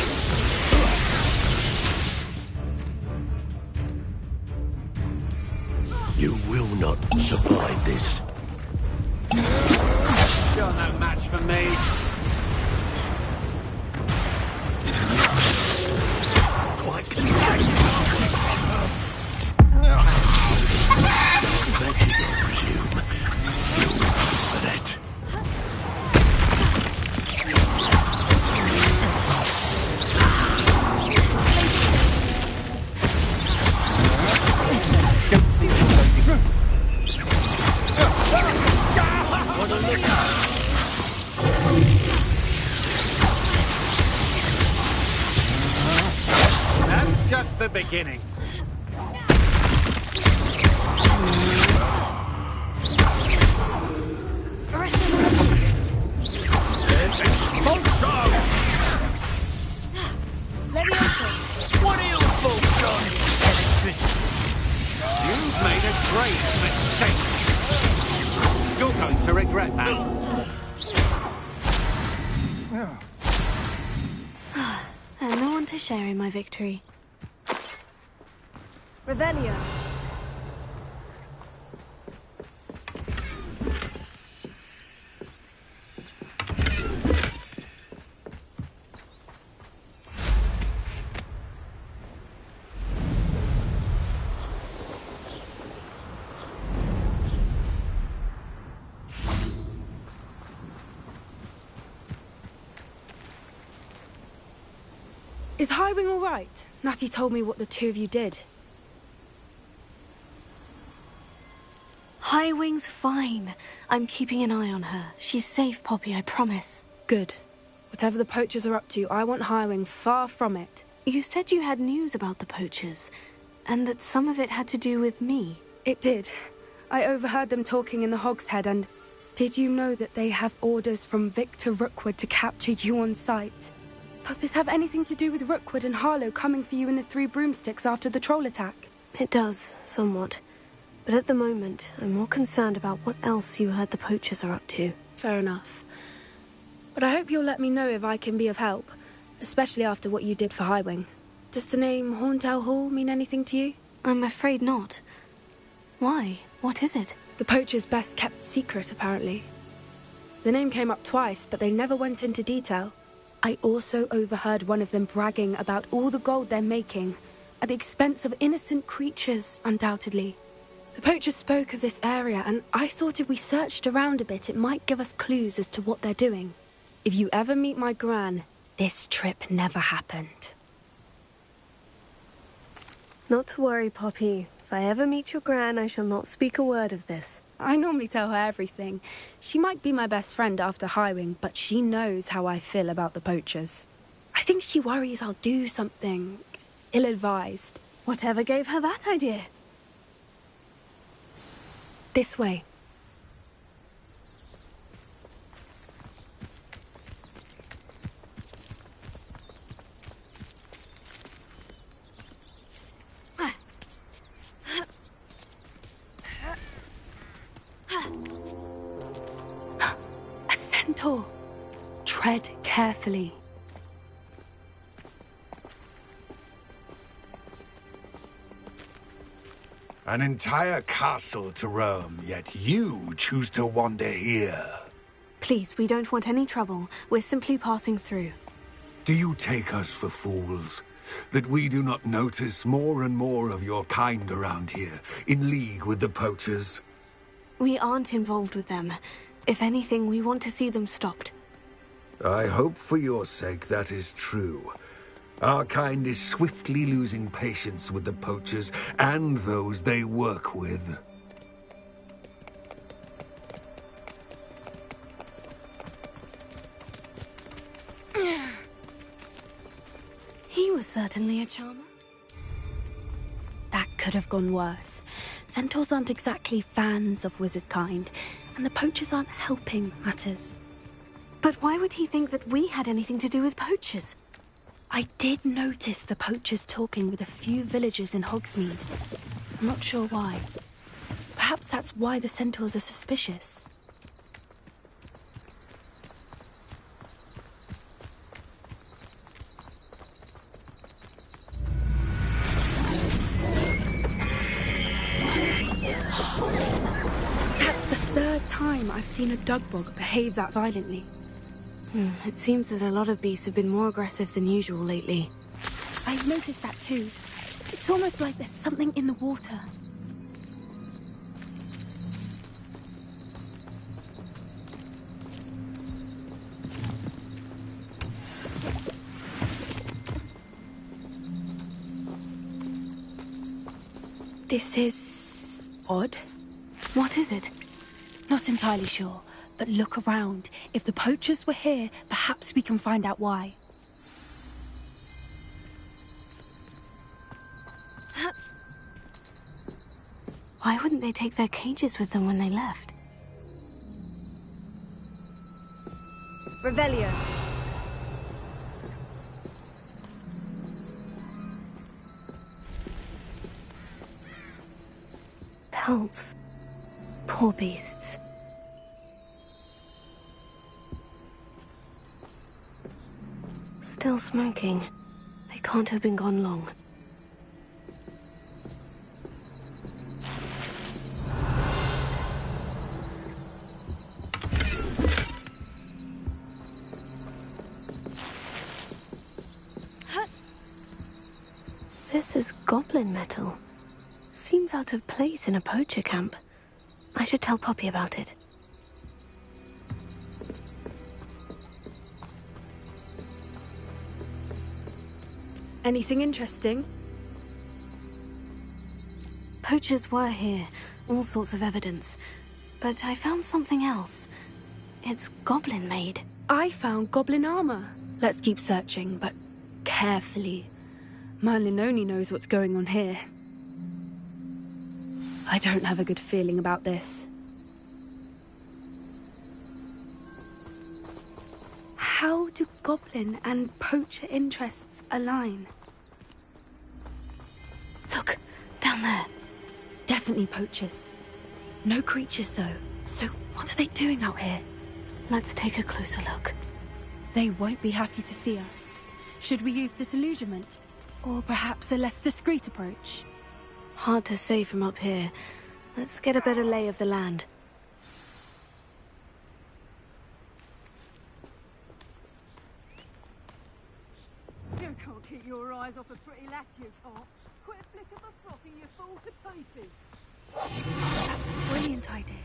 You will not survive this. You're no match for me. Quite contained. Infected, I presume. For that. Don't steal it. What a look. That's just the beginning. Leviosa! What are you for, John? Electricity. You've made a great mistake. You're going to regret that. And no one to share in my victory. Revelio! Is Highwing all right? Natty told me what the two of you did. Highwing's fine. I'm keeping an eye on her. She's safe, Poppy, I promise. Good. Whatever the poachers are up to, I want Highwing far from it. You said you had news about the poachers, and that some of it had to do with me. It did. I overheard them talking in the Hogshead, and did you know that they have orders from Victor Rookwood to capture you on sight? Does this have anything to do with Rookwood and Harlow coming for you in the Three Broomsticks after the troll attack? It does, somewhat. But at the moment, I'm more concerned about what else you heard the poachers are up to. Fair enough. But I hope you'll let me know if I can be of help, especially after what you did for Highwing. Does the name Horndale Hall mean anything to you? I'm afraid not. Why? What is it? The poachers' best kept secret, apparently. The name came up twice, but they never went into detail. I also overheard one of them bragging about all the gold they're making, at the expense of innocent creatures, undoubtedly. The poachers spoke of this area, and I thought if we searched around a bit, it might give us clues as to what they're doing. If you ever meet my Gran, this trip never happened. Not to worry, Poppy. If I ever meet your Gran, I shall not speak a word of this. I normally tell her everything. She might be my best friend after Highwing, but she knows how I feel about the poachers. I think she worries I'll do something ill-advised. Whatever gave her that idea? This way. A centaur. Tread carefully. An entire castle to roam, yet you choose to wander here. Please, we don't want any trouble. We're simply passing through. Do you take us for fools? That we do not notice more and more of your kind around here, in league with the poachers? We aren't involved with them. If anything, we want to see them stopped. I hope for your sake that is true. Our kind is swiftly losing patience with the poachers and those they work with. He was certainly a charmer. That could have gone worse. Centaurs aren't exactly fans of wizard kind, and the poachers aren't helping matters. But why would he think that we had anything to do with poachers? I did notice the poachers talking with a few villagers in Hogsmeade. I'm not sure why. Perhaps that's why the centaurs are suspicious. That's the third time I've seen a Dugbog behave that violently. It seems that a lot of beasts have been more aggressive than usual lately. I've noticed that too. It's almost like there's something in the water. This is odd. What is it? Not entirely sure. But look around. If the poachers were here, perhaps we can find out why. Why wouldn't they take their cages with them when they left? Revelio. Pelts. Poor beasts. Still smoking. They can't have been gone long. This is goblin metal. Seems out of place in a poacher camp. I should tell Poppy about it. Anything interesting? Poachers were here, all sorts of evidence. But I found something else. It's goblin-made. I found goblin armor. Let's keep searching, but carefully. Merlin only knows what's going on here. I don't have a good feeling about this. How do goblin and poacher interests align? Look, down there. Definitely poachers. No creatures, though. So what are they doing out here? Let's take a closer look. They won't be happy to see us. Should we use disillusionment? Or perhaps a less discreet approach? Hard to say from up here. Let's get a better lay of the land. You can't keep your eyes off a pretty lass, you can't. Quit a flick of a frock and you fall to pieces. That's a brilliant idea.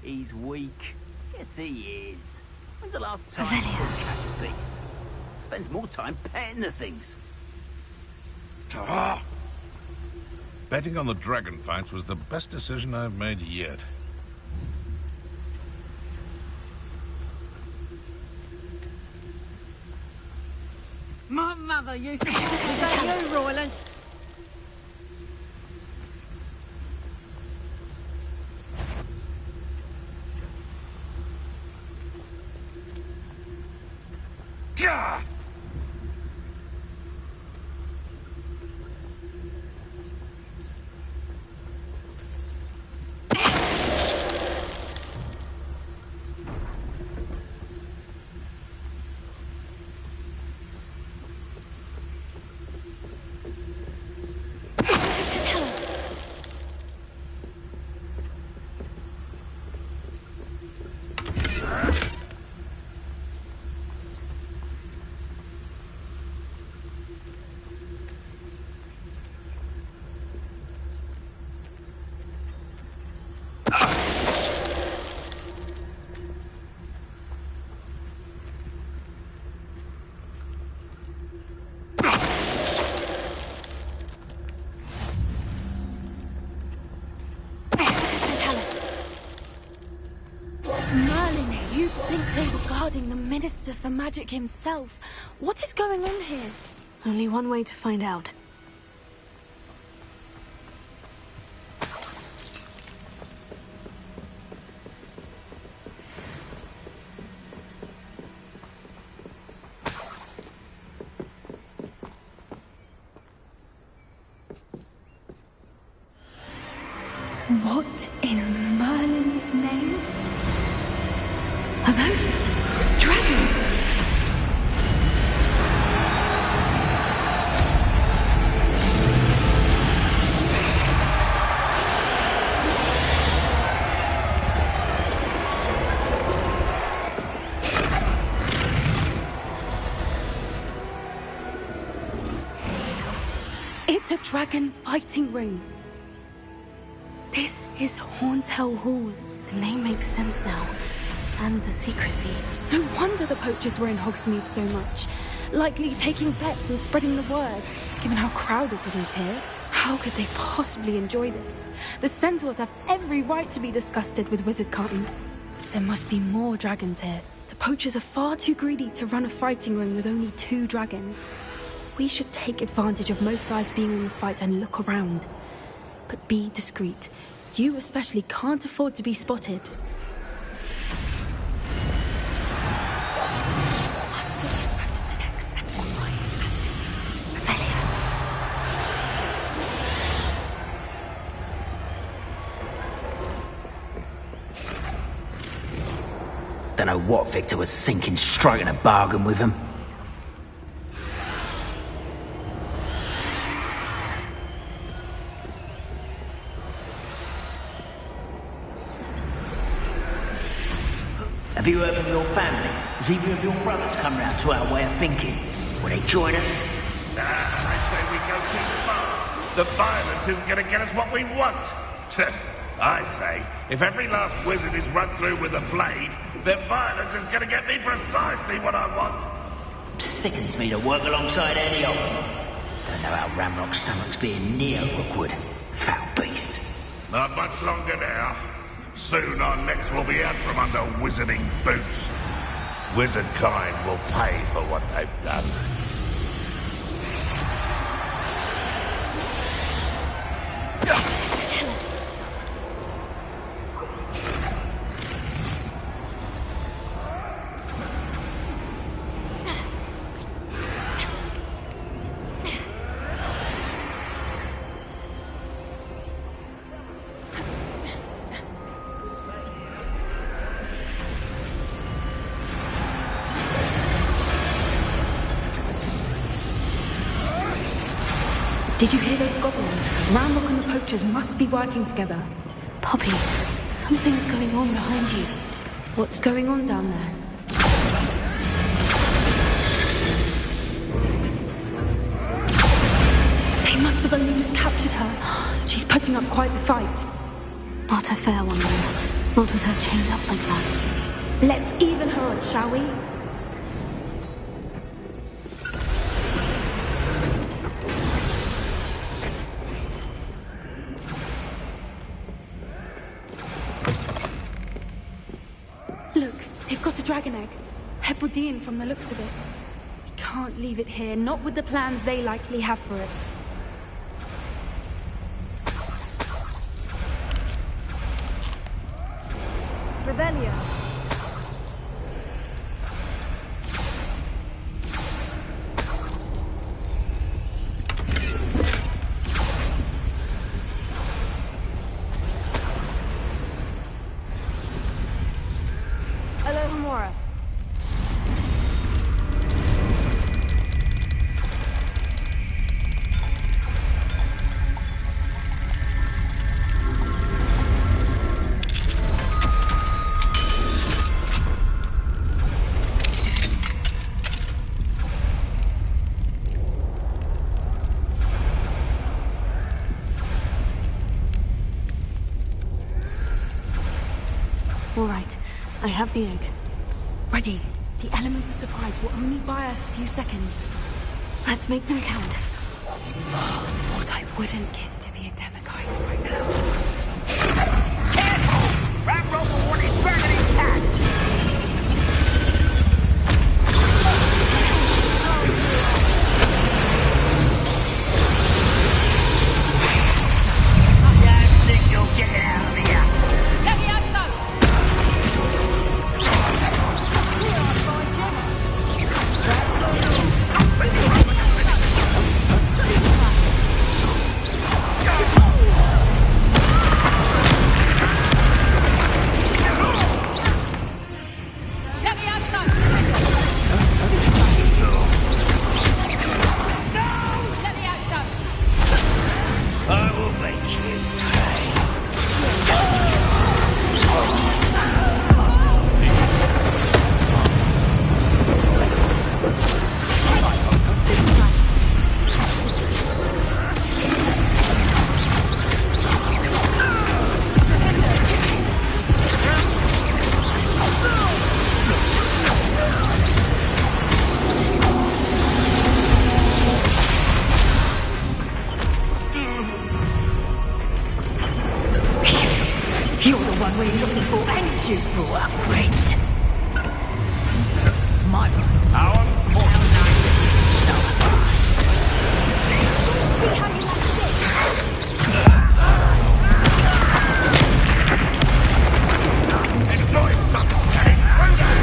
He's weak. Yes, he is. When's the last time Avelia. you catch a beast? Spends more time petting the things. Ah! Betting on the dragon fights was the best decision I've made yet. My mother used to say you, Royland. Gah! Merlin, you'd think they were guarding the Minister for Magic himself. What is going on here? Only one way to find out. What in Merlin's name? Are those dragons? It's a dragon fighting ring. This is Horntail Hall. The name makes sense now. And the secrecy. No wonder the poachers were in Hogsmeade so much. Likely taking bets and spreading the word, given how crowded it is here. How could they possibly enjoy this? The centaurs have every right to be disgusted with wizard kind. There must be more dragons here. The poachers are far too greedy to run a fighting ring with only 2 dragons. We should take advantage of most eyes being on the fight and look around. But be discreet. You especially can't afford to be spotted. One foot in front of the next and quiet as can be. Avelia. Don't know what Victor was thinking, striking a bargain with him. Have you heard from your family? Has either of your brothers come round to our way of thinking? Will they join us? Nah, I say we go too far. The violence isn't going to get us what we want. I say, if every last wizard is run through with a blade, then violence is going to get me precisely what I want. Sickens me to work alongside any of them. Don't know how Ramrock's stomach's being near Rookwood. Foul beast. Not much longer now. Soon our necks will be out from under wizarding boots. Wizard kind will pay for what they've done. Did you hear those goblins? Ramrock and the poachers must be working together. Poppy, something's going on behind you. What's going on down there? They must have only just captured her. She's putting up quite the fight. Not a fair one, though. Not with her chained up like that. Let's even her odds, shall we? Look, they've got a dragon egg. Hebridean from the looks of it. We can't leave it here, not with the plans they likely have for it. Revelio. Alohomora. All right, I have the egg. Ready. The element of surprise will only buy us a few seconds. Let's make them count. What I wouldn't give to be a demiguise right now. Careful! Ramrock will want his dragon intact! I think you'll get it out of here! Let me out, son! I will make you You're the one we're looking for, ain't you, poor friend? My how unfortunate. How nice of you to stop by. See how you like Enjoy some intruder!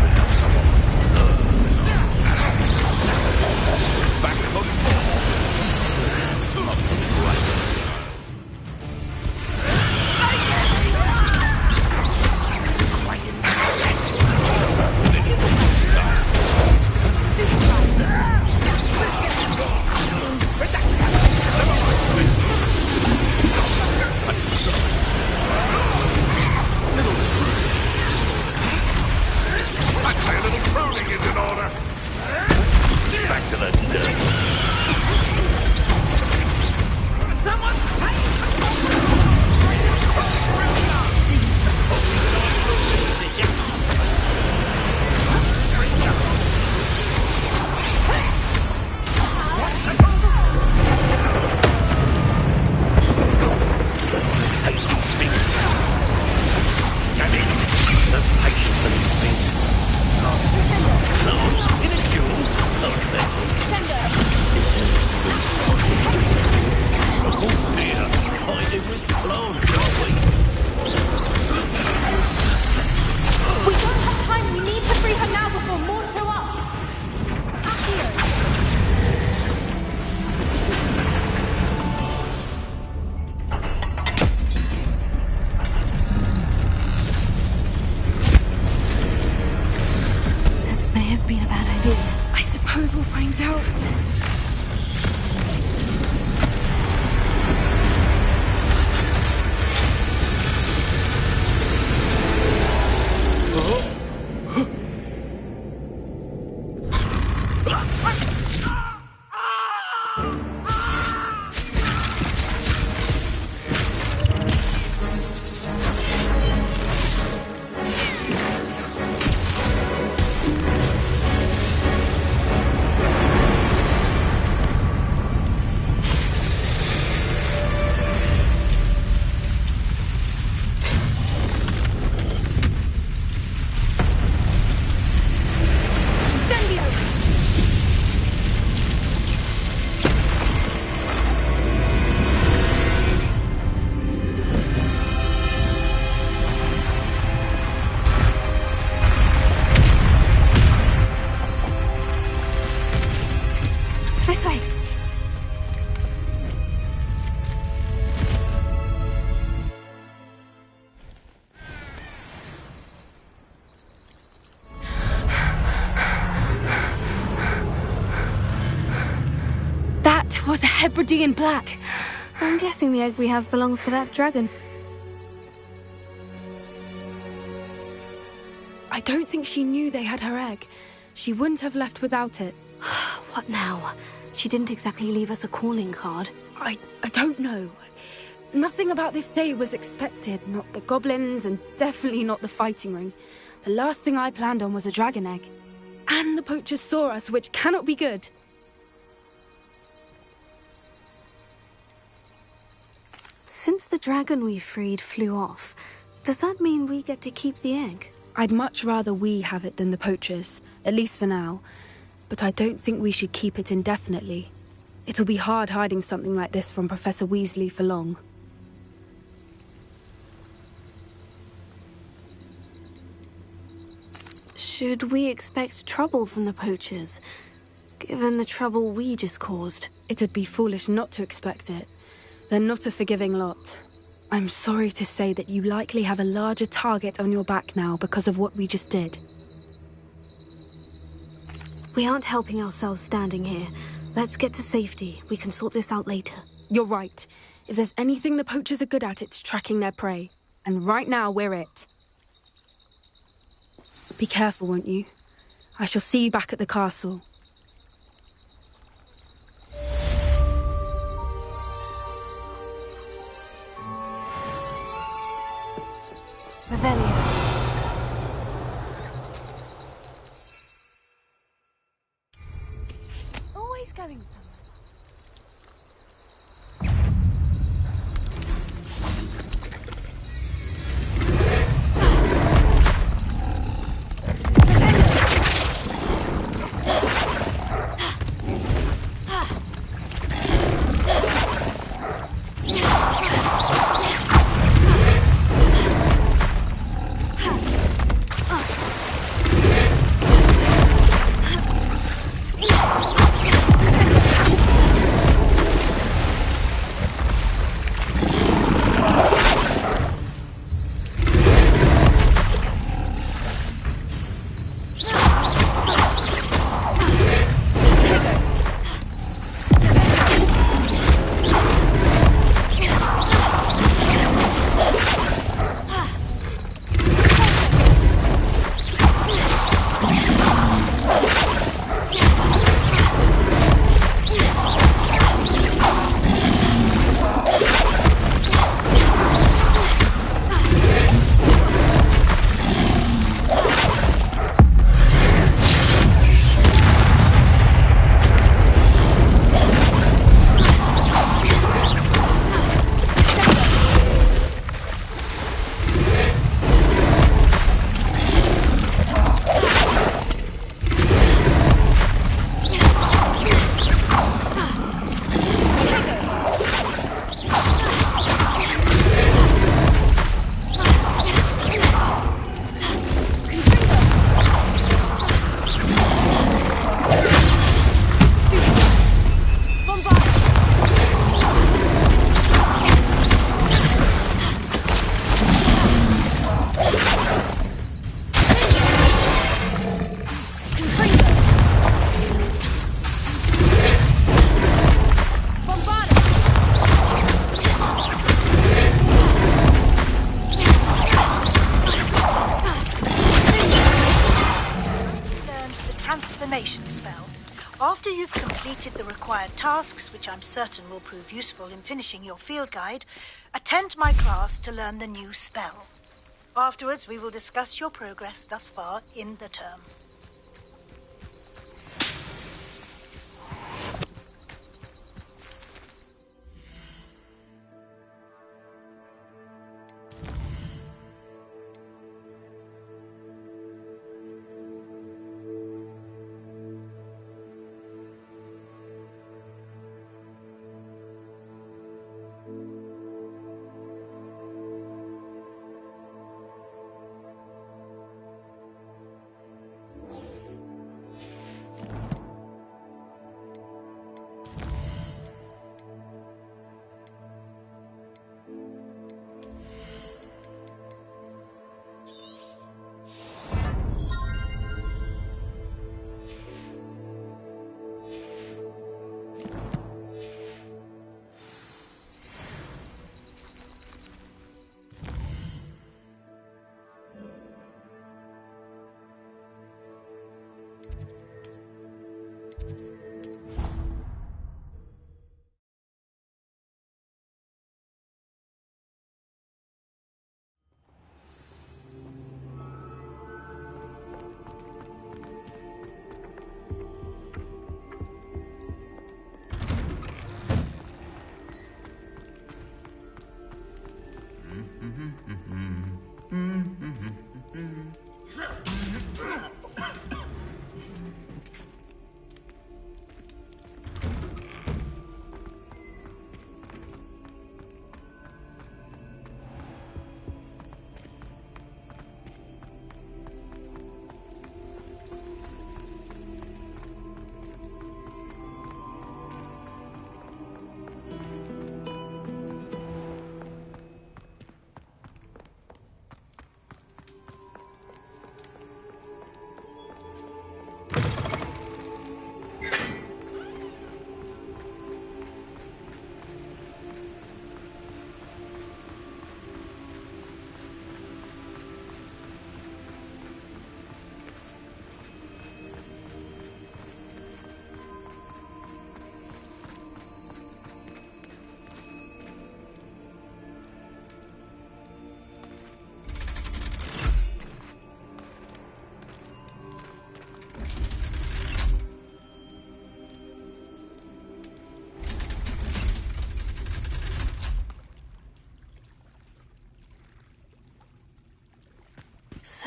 We have someone with nerve. Back to I'd say a little pruning is in order. Back to the dirt. Run now before more show up! This may have been a bad idea. I suppose we'll find out. This way. That was a Hebridean black. I'm guessing the egg we have belongs to that dragon. I don't think she knew they had her egg. She wouldn't have left without it. What now? She didn't exactly leave us a calling card. I don't know. Nothing about this day was expected. Not the goblins, and definitely not the fighting ring. The last thing I planned on was a dragon egg. And the poachers saw us, which cannot be good. Since the dragon we freed flew off, does that mean we get to keep the egg? I'd much rather we have it than the poachers, at least for now. But I don't think we should keep it indefinitely. It'll be hard hiding something like this from Professor Weasley for long. Should we expect trouble from the poachers, given the trouble we just caused? It'd be foolish not to expect it. They're not a forgiving lot. I'm sorry to say that you likely have a larger target on your back now because of what we just did. We aren't helping ourselves standing here. Let's get to safety. We can sort this out later. You're right. If there's anything the poachers are good at, it's tracking their prey. And right now, we're it. Be careful, won't you? I shall see you back at the castle. Revelio. Always going somewhere. transformation spell. After you've completed the required tasks, which I'm certain will prove useful in finishing your field guide, attend my class to learn the new spell. Afterwards, we will discuss your progress thus far in the term.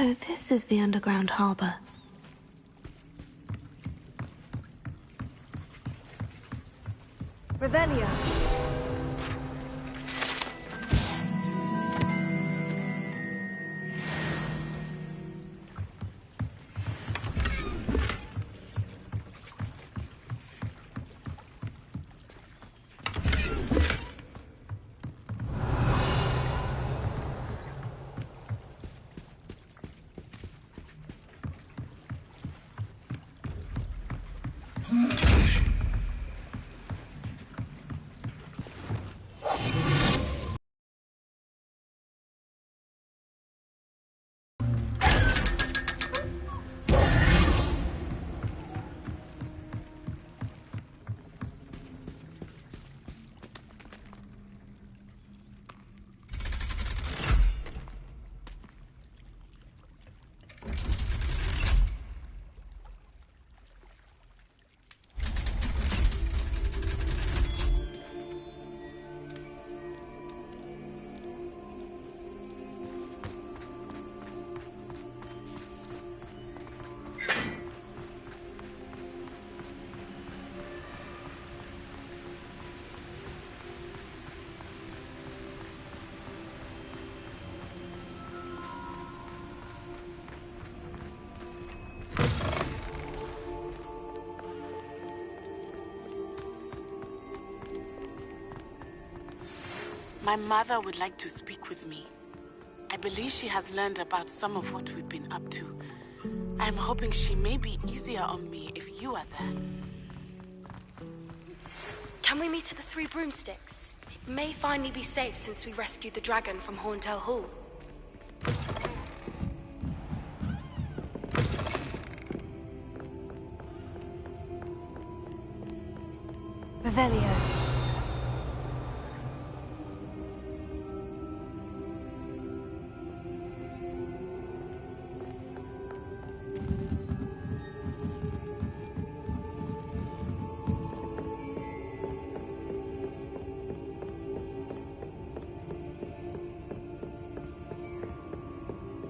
So this is the underground harbor. Revelio. My mother would like to speak with me. I believe she has learned about some of what we've been up to. I'm hoping she may be easier on me if you are there. Can we meet at the Three Broomsticks? It may finally be safe since we rescued the dragon from Horntail Hall. Revelio.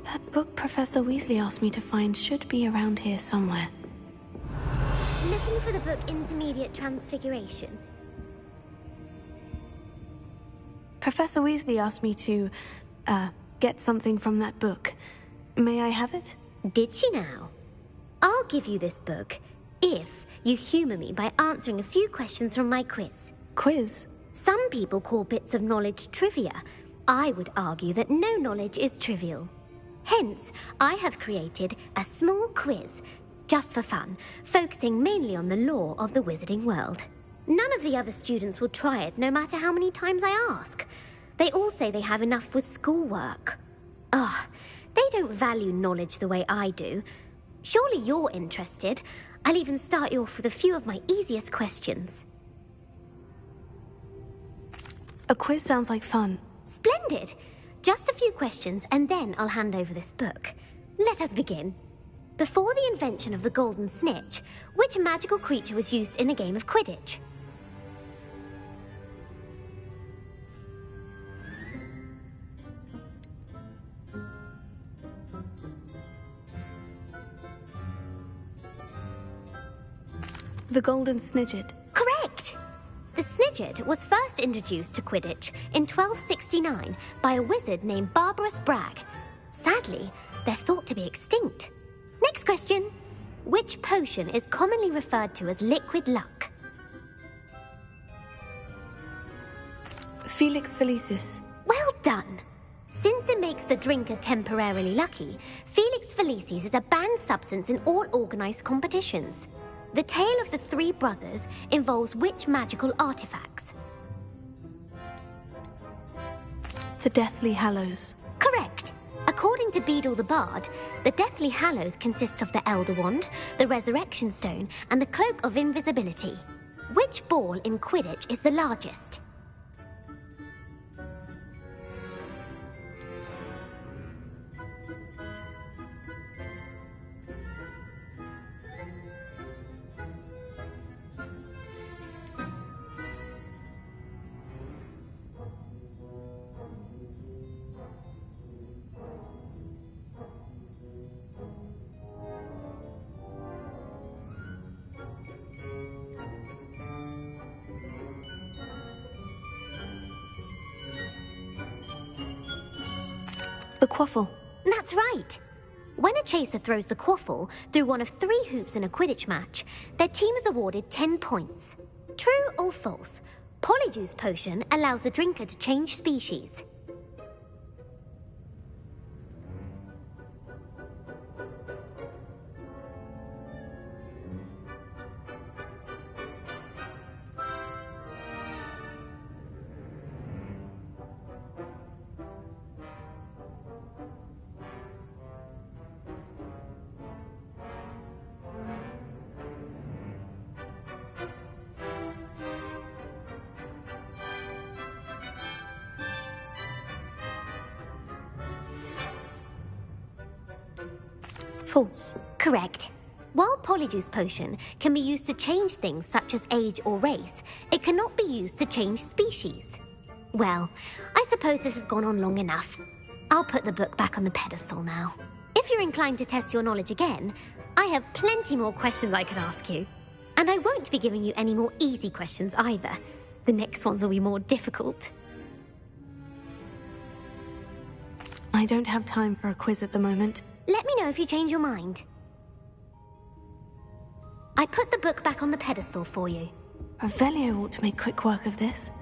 That book Professor Weasley asked me to find should be around here somewhere. Looking for the book Intermediate Transfiguration. Professor Weasley asked me to, get something from that book. May I have it? Did she now? I'll give you this book if you humour me by answering a few questions from my quiz. Quiz? Some people call bits of knowledge trivia. I would argue that no knowledge is trivial. Hence, I have created a small quiz, just for fun, focusing mainly on the lore of the wizarding world. None of the other students will try it, no matter how many times I ask. They all say they have enough with schoolwork. Ugh, they don't value knowledge the way I do. Surely you're interested. I'll even start you off with a few of my easiest questions. A quiz sounds like fun. Splendid! Just a few questions, and then I'll hand over this book. Let us begin. Before the invention of the golden snitch, which magical creature was used in a game of Quidditch? The golden snidget. Correct! The snidget was first introduced to Quidditch in 1269 by a wizard named Barbarous Bragg. Sadly, they're thought to be extinct. Next question. Which potion is commonly referred to as liquid luck? Felix Felicis. Well done! Since it makes the drinker temporarily lucky, Felix Felicis is a banned substance in all organised competitions. The tale of the three brothers involves which magical artifacts? The Deathly Hallows. Correct! According to Beadle the Bard, the Deathly Hallows consists of the Elder Wand, the Resurrection Stone, and the Cloak of Invisibility. Which ball in Quidditch is the largest? The quaffle. That's right. When a chaser throws the quaffle through one of 3 hoops in a Quidditch match, their team is awarded 10 points. True or false? Polyjuice potion allows the drinker to change species. False. Correct. While Polyjuice potion can be used to change things such as age or race, it cannot be used to change species. Well, I suppose this has gone on long enough. I'll put the book back on the pedestal now. If you're inclined to test your knowledge again, I have plenty more questions I could ask you. And I won't be giving you any more easy questions either. The next ones will be more difficult. I don't have time for a quiz at the moment. Let me know if you change your mind. I put the book back on the pedestal for you. Revelio ought to make quick work of this.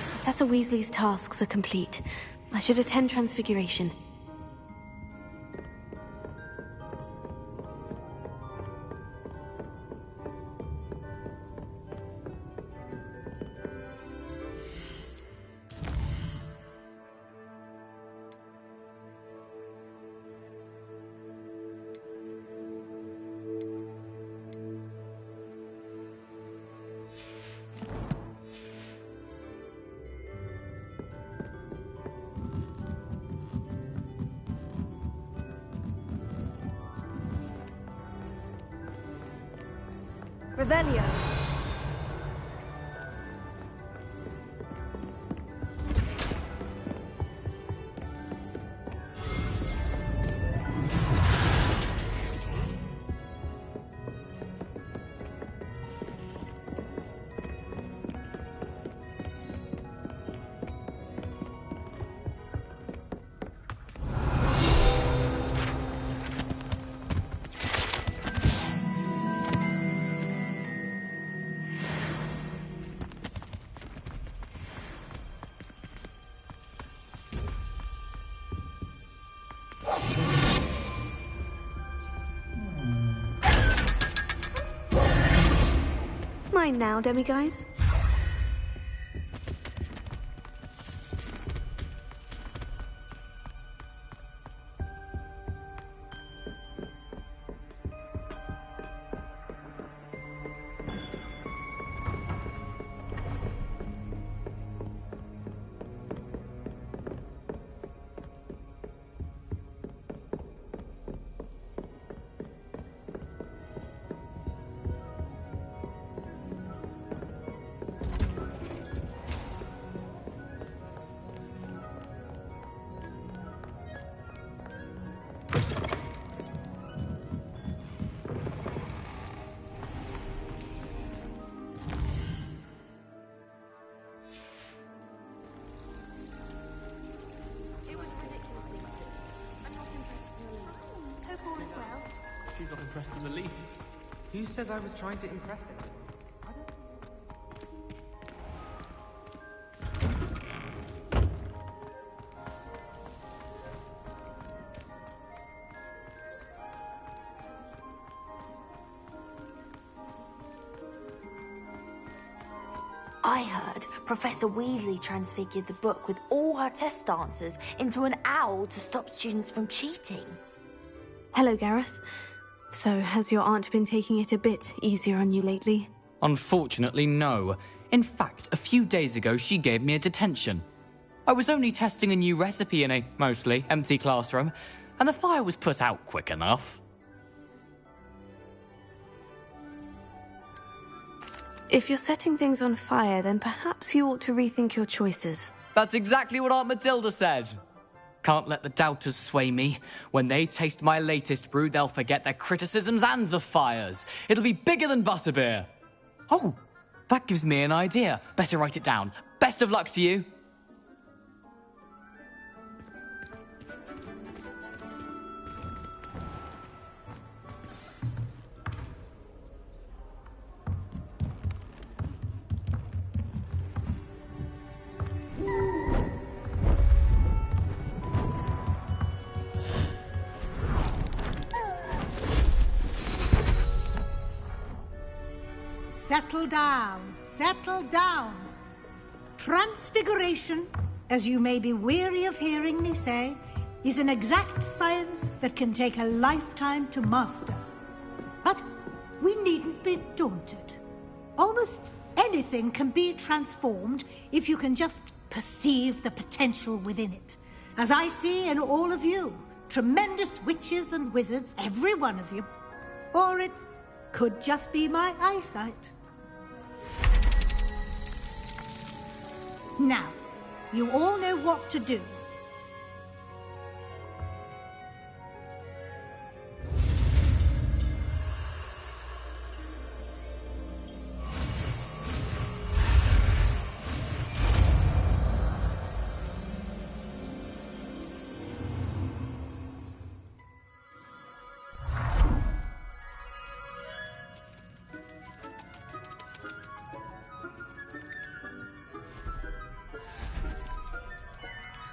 Professor Weasley's tasks are complete. I should attend Transfiguration. Revelio. Mine now, demiguise. She's not impressed in the least. Who says I was trying to impress her? I heard Professor Weasley transfigured the book with all her test answers into an owl to stop students from cheating. Hello, Gareth. So, has your aunt been taking it a bit easier on you lately? Unfortunately, no. In fact, a few days ago, she gave me a detention. I was only testing a new recipe in a mostly empty classroom, and the fire was put out quick enough. If you're setting things on fire, then perhaps you ought to rethink your choices. That's exactly what Aunt Matilda said. Can't let the doubters sway me. When they taste my latest brew, they'll forget their criticisms and the fires. It'll be bigger than butterbeer. Oh, that gives me an idea. Better write it down. Best of luck to you. Settle down, settle down. Transfiguration, as you may be weary of hearing me say, is an exact science that can take a lifetime to master. But we needn't be daunted. Almost anything can be transformed if you can just perceive the potential within it. As I see in all of you, tremendous witches and wizards, every one of you. Or it could just be my eyesight. Now, you all know what to do.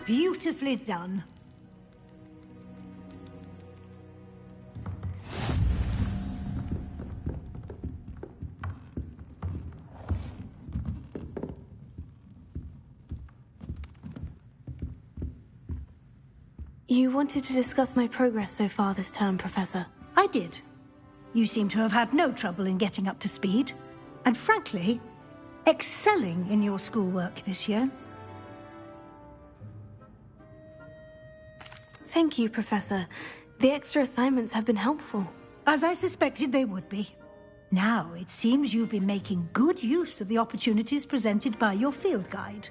Beautifully done. You wanted to discuss my progress so far this term, Professor. I did. You seem to have had no trouble in getting up to speed, and frankly, excelling in your schoolwork this year. Thank you, Professor. The extra assignments have been helpful. As I suspected they would be. Now, it seems you've been making good use of the opportunities presented by your field guide.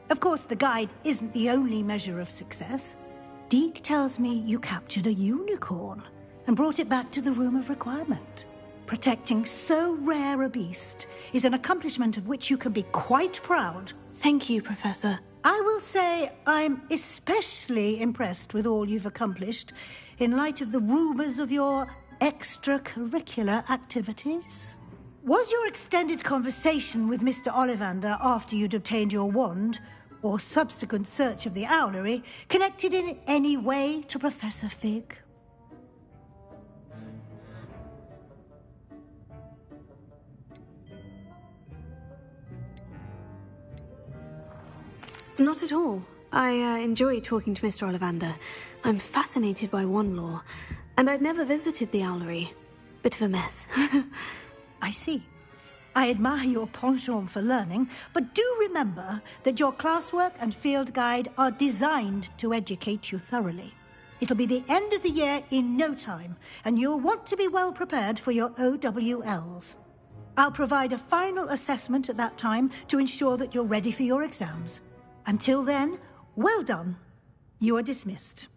Of course, the guide isn't the only measure of success. Deke tells me you captured a unicorn and brought it back to the Room of Requirement. Protecting so rare a beast is an accomplishment of which you can be quite proud. Thank you, Professor. I will say I'm especially impressed with all you've accomplished in light of the rumors of your extracurricular activities. Was your extended conversation with Mr. Ollivander after you'd obtained your wand, or subsequent search of the owlery, connected in any way to Professor Fig? Not at all. I enjoy talking to Mr. Ollivander. I'm fascinated by wand lore, and I'd never visited the owlery. Bit of a mess. I see. I admire your penchant for learning, but do remember that your classwork and field guide are designed to educate you thoroughly. It'll be the end of the year in no time, and you'll want to be well prepared for your OWLs. I'll provide a final assessment at that time to ensure that you're ready for your exams. Until then, well done. You are dismissed.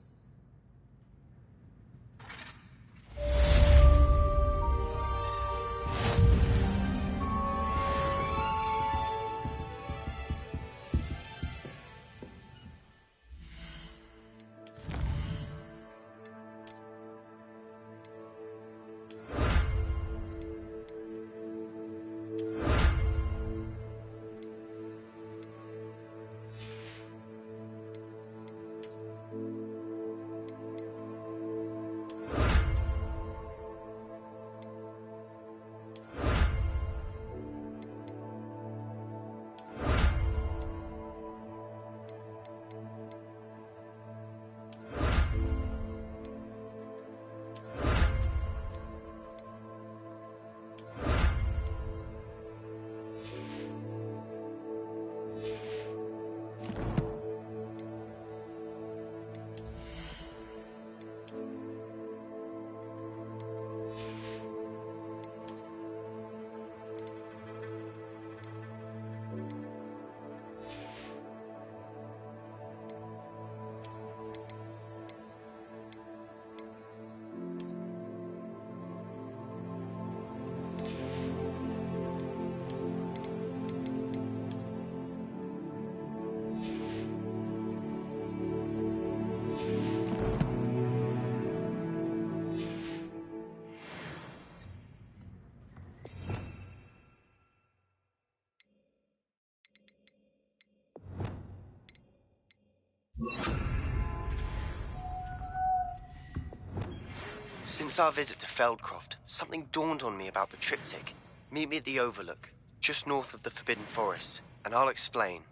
Since our visit to Feldcroft, something dawned on me about the triptych. Meet me at the Overlook, just north of the Forbidden Forest, and I'll explain.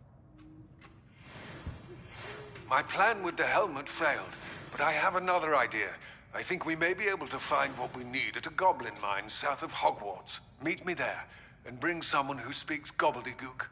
My plan with the helmet failed, but I have another idea. I think we may be able to find what we need at a goblin mine south of Hogwarts. Meet me there, and bring someone who speaks gobbledygook.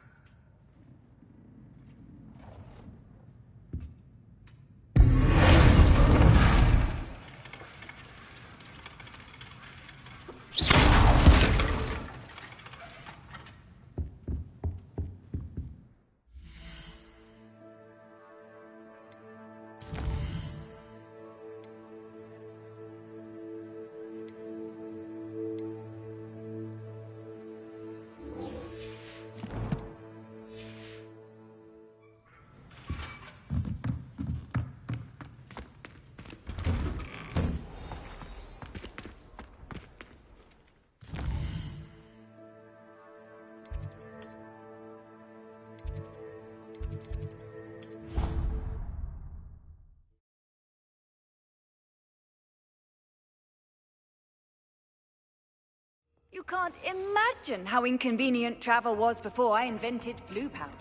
You can't imagine how inconvenient travel was before I invented flu powder.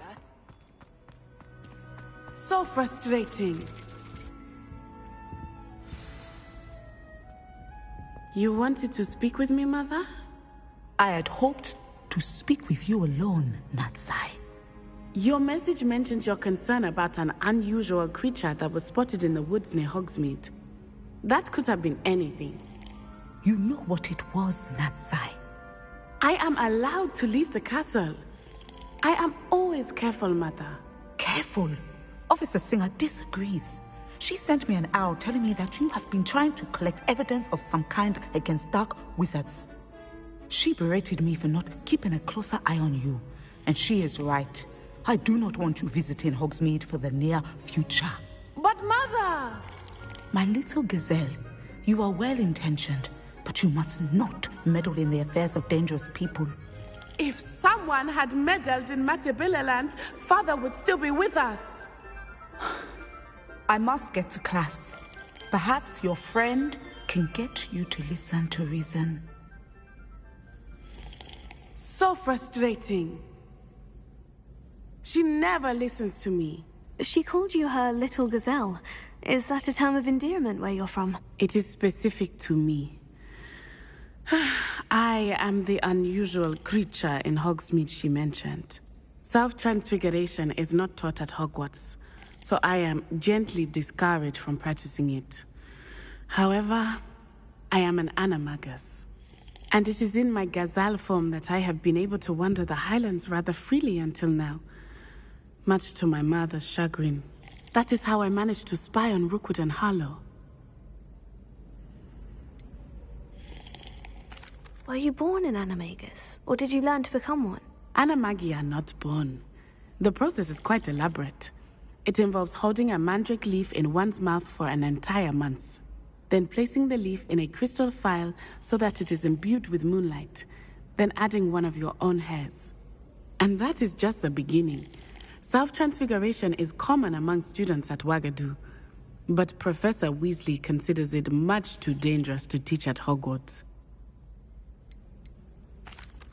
So frustrating. You wanted to speak with me, Mother? I had hoped to speak with you alone, Natsai. Your message mentioned your concern about an unusual creature that was spotted in the woods near Hogsmeade. That could have been anything. You know what it was, Natsai. I am allowed to leave the castle. I am always careful, Mother. Careful? Officer Singer disagrees. She sent me an owl telling me that you have been trying to collect evidence of some kind against dark wizards. She berated me for not keeping a closer eye on you. And she is right. I do not want you visiting Hogsmeade for the near future. But Mother! My little gazelle, you are well-intentioned, but you must not meddle in the affairs of dangerous people. If someone had meddled in Matabeleland, Father would still be with us. I must get to class. Perhaps your friend can get you to listen to reason. So frustrating. She never listens to me. She called you her little gazelle. Is that a term of endearment where you're from? It is specific to me. I am the unusual creature in Hogsmeade she mentioned. Self-transfiguration is not taught at Hogwarts, so I am gently discouraged from practicing it. However, I am an animagus, and it is in my gazelle form that I have been able to wander the Highlands rather freely until now, much to my mother's chagrin. That is how I managed to spy on Rookwood and Harlow. Were you born an animagus, or did you learn to become one? Animagi are not born. The process is quite elaborate. It involves holding a mandrake leaf in one's mouth for an entire month, then placing the leaf in a crystal phial so that it is imbued with moonlight, then adding one of your own hairs. And that is just the beginning. Self-transfiguration is common among students at Wagadu, but Professor Weasley considers it much too dangerous to teach at Hogwarts.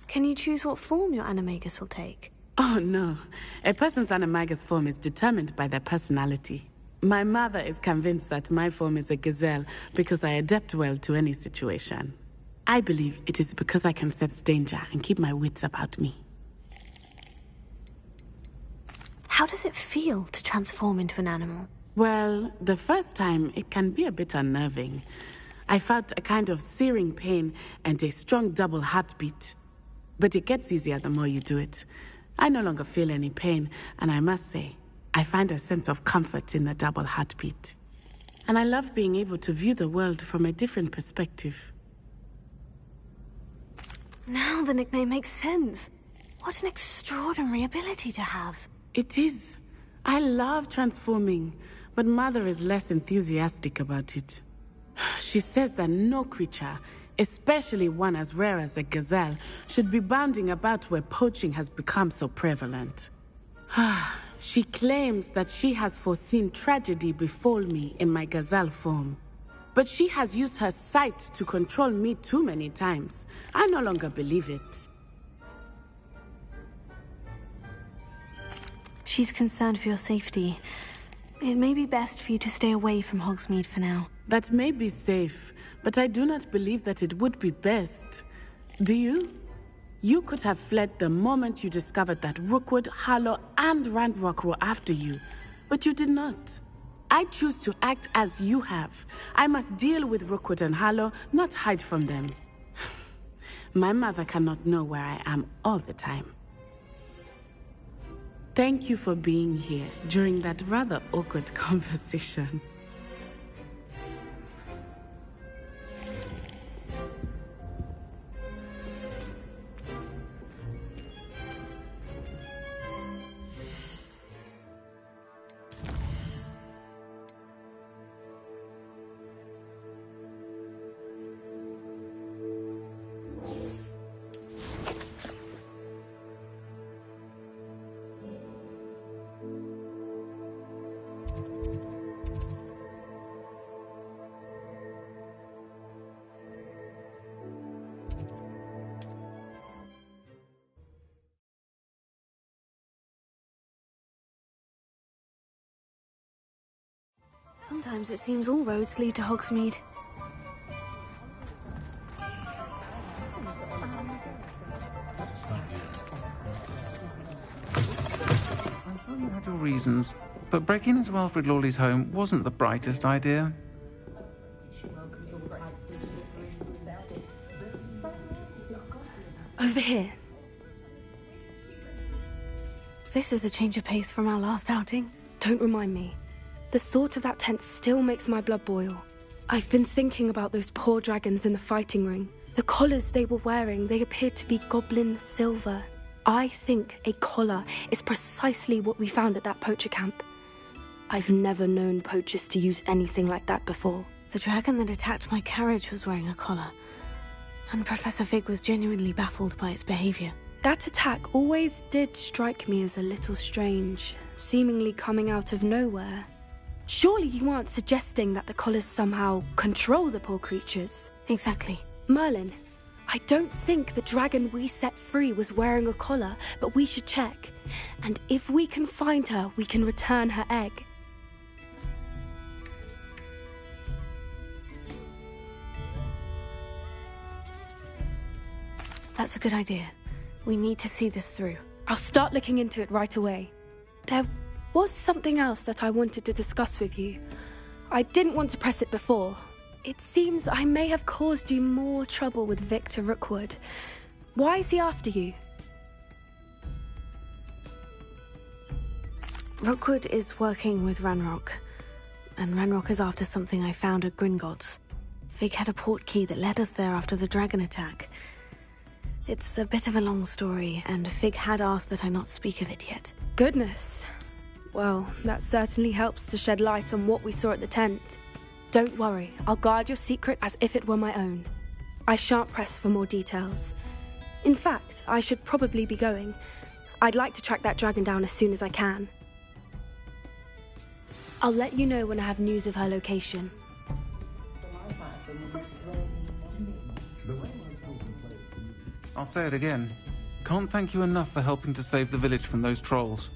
Can you choose what form your animagus will take? Oh no, a person's animagus form is determined by their personality. My mother is convinced that my form is a gazelle because I adapt well to any situation. I believe it is because I can sense danger and keep my wits about me. How does it feel to transform into an animal? Well, the first time it can be a bit unnerving. I felt a kind of searing pain and a strong double heartbeat. But it gets easier the more you do it. I no longer feel any pain, and I must say, I find a sense of comfort in the double heartbeat. And I love being able to view the world from a different perspective. Now the nickname makes sense. What an extraordinary ability to have. It is. I love transforming, but Mother is less enthusiastic about it. She says that no creature, especially one as rare as a gazelle, should be bounding about where poaching has become so prevalent. She claims that she has foreseen tragedy befall me in my gazelle form. But she has used her sight to control me too many times. I no longer believe it. She's concerned for your safety. It may be best for you to stay away from Hogsmeade for now. That may be safe, but I do not believe that it would be best. Do you? You could have fled the moment you discovered that Rookwood, Harlow, and Ranrock were after you, but you did not. I choose to act as you have. I must deal with Rookwood and Harlow, not hide from them. My mother cannot know where I am all the time. Thank you for being here during that rather awkward conversation. Sometimes it seems all roads lead to Hogsmeade. I thought you had your reasons, but breaking into Alfred Lawley's home wasn't the brightest idea. Over here. This is a change of pace from our last outing. Don't remind me. The thought of that tent still makes my blood boil. I've been thinking about those poor dragons in the fighting ring. The collars they were wearing, they appeared to be goblin silver. I think a collar is precisely what we found at that poacher camp. I've never known poachers to use anything like that before. The dragon that attacked my carriage was wearing a collar, and Professor Fig was genuinely baffled by its behavior. That attack always did strike me as a little strange, seemingly coming out of nowhere. Surely you aren't suggesting that the collars somehow control the poor creatures? Exactly. Merlin, I don't think the dragon we set free was wearing a collar, but we should check. And if we can find her, we can return her egg. That's a good idea. We need to see this through. I'll start looking into it right away. There was something else that I wanted to discuss with you. I didn't want to press it before. It seems I may have caused you more trouble with Victor Rookwood. Why is he after you? Rookwood is working with Ranrock, and Ranrock is after something I found at Gringotts. Fig had a port key that led us there after the dragon attack. It's a bit of a long story, and Fig had asked that I not speak of it yet. Goodness. Well, that certainly helps to shed light on what we saw at the tent. Don't worry, I'll guard your secret as if it were my own. I shan't press for more details. In fact, I should probably be going. I'd like to track that dragon down as soon as I can. I'll let you know when I have news of her location. I'll say it again. Can't thank you enough for helping to save the village from those trolls.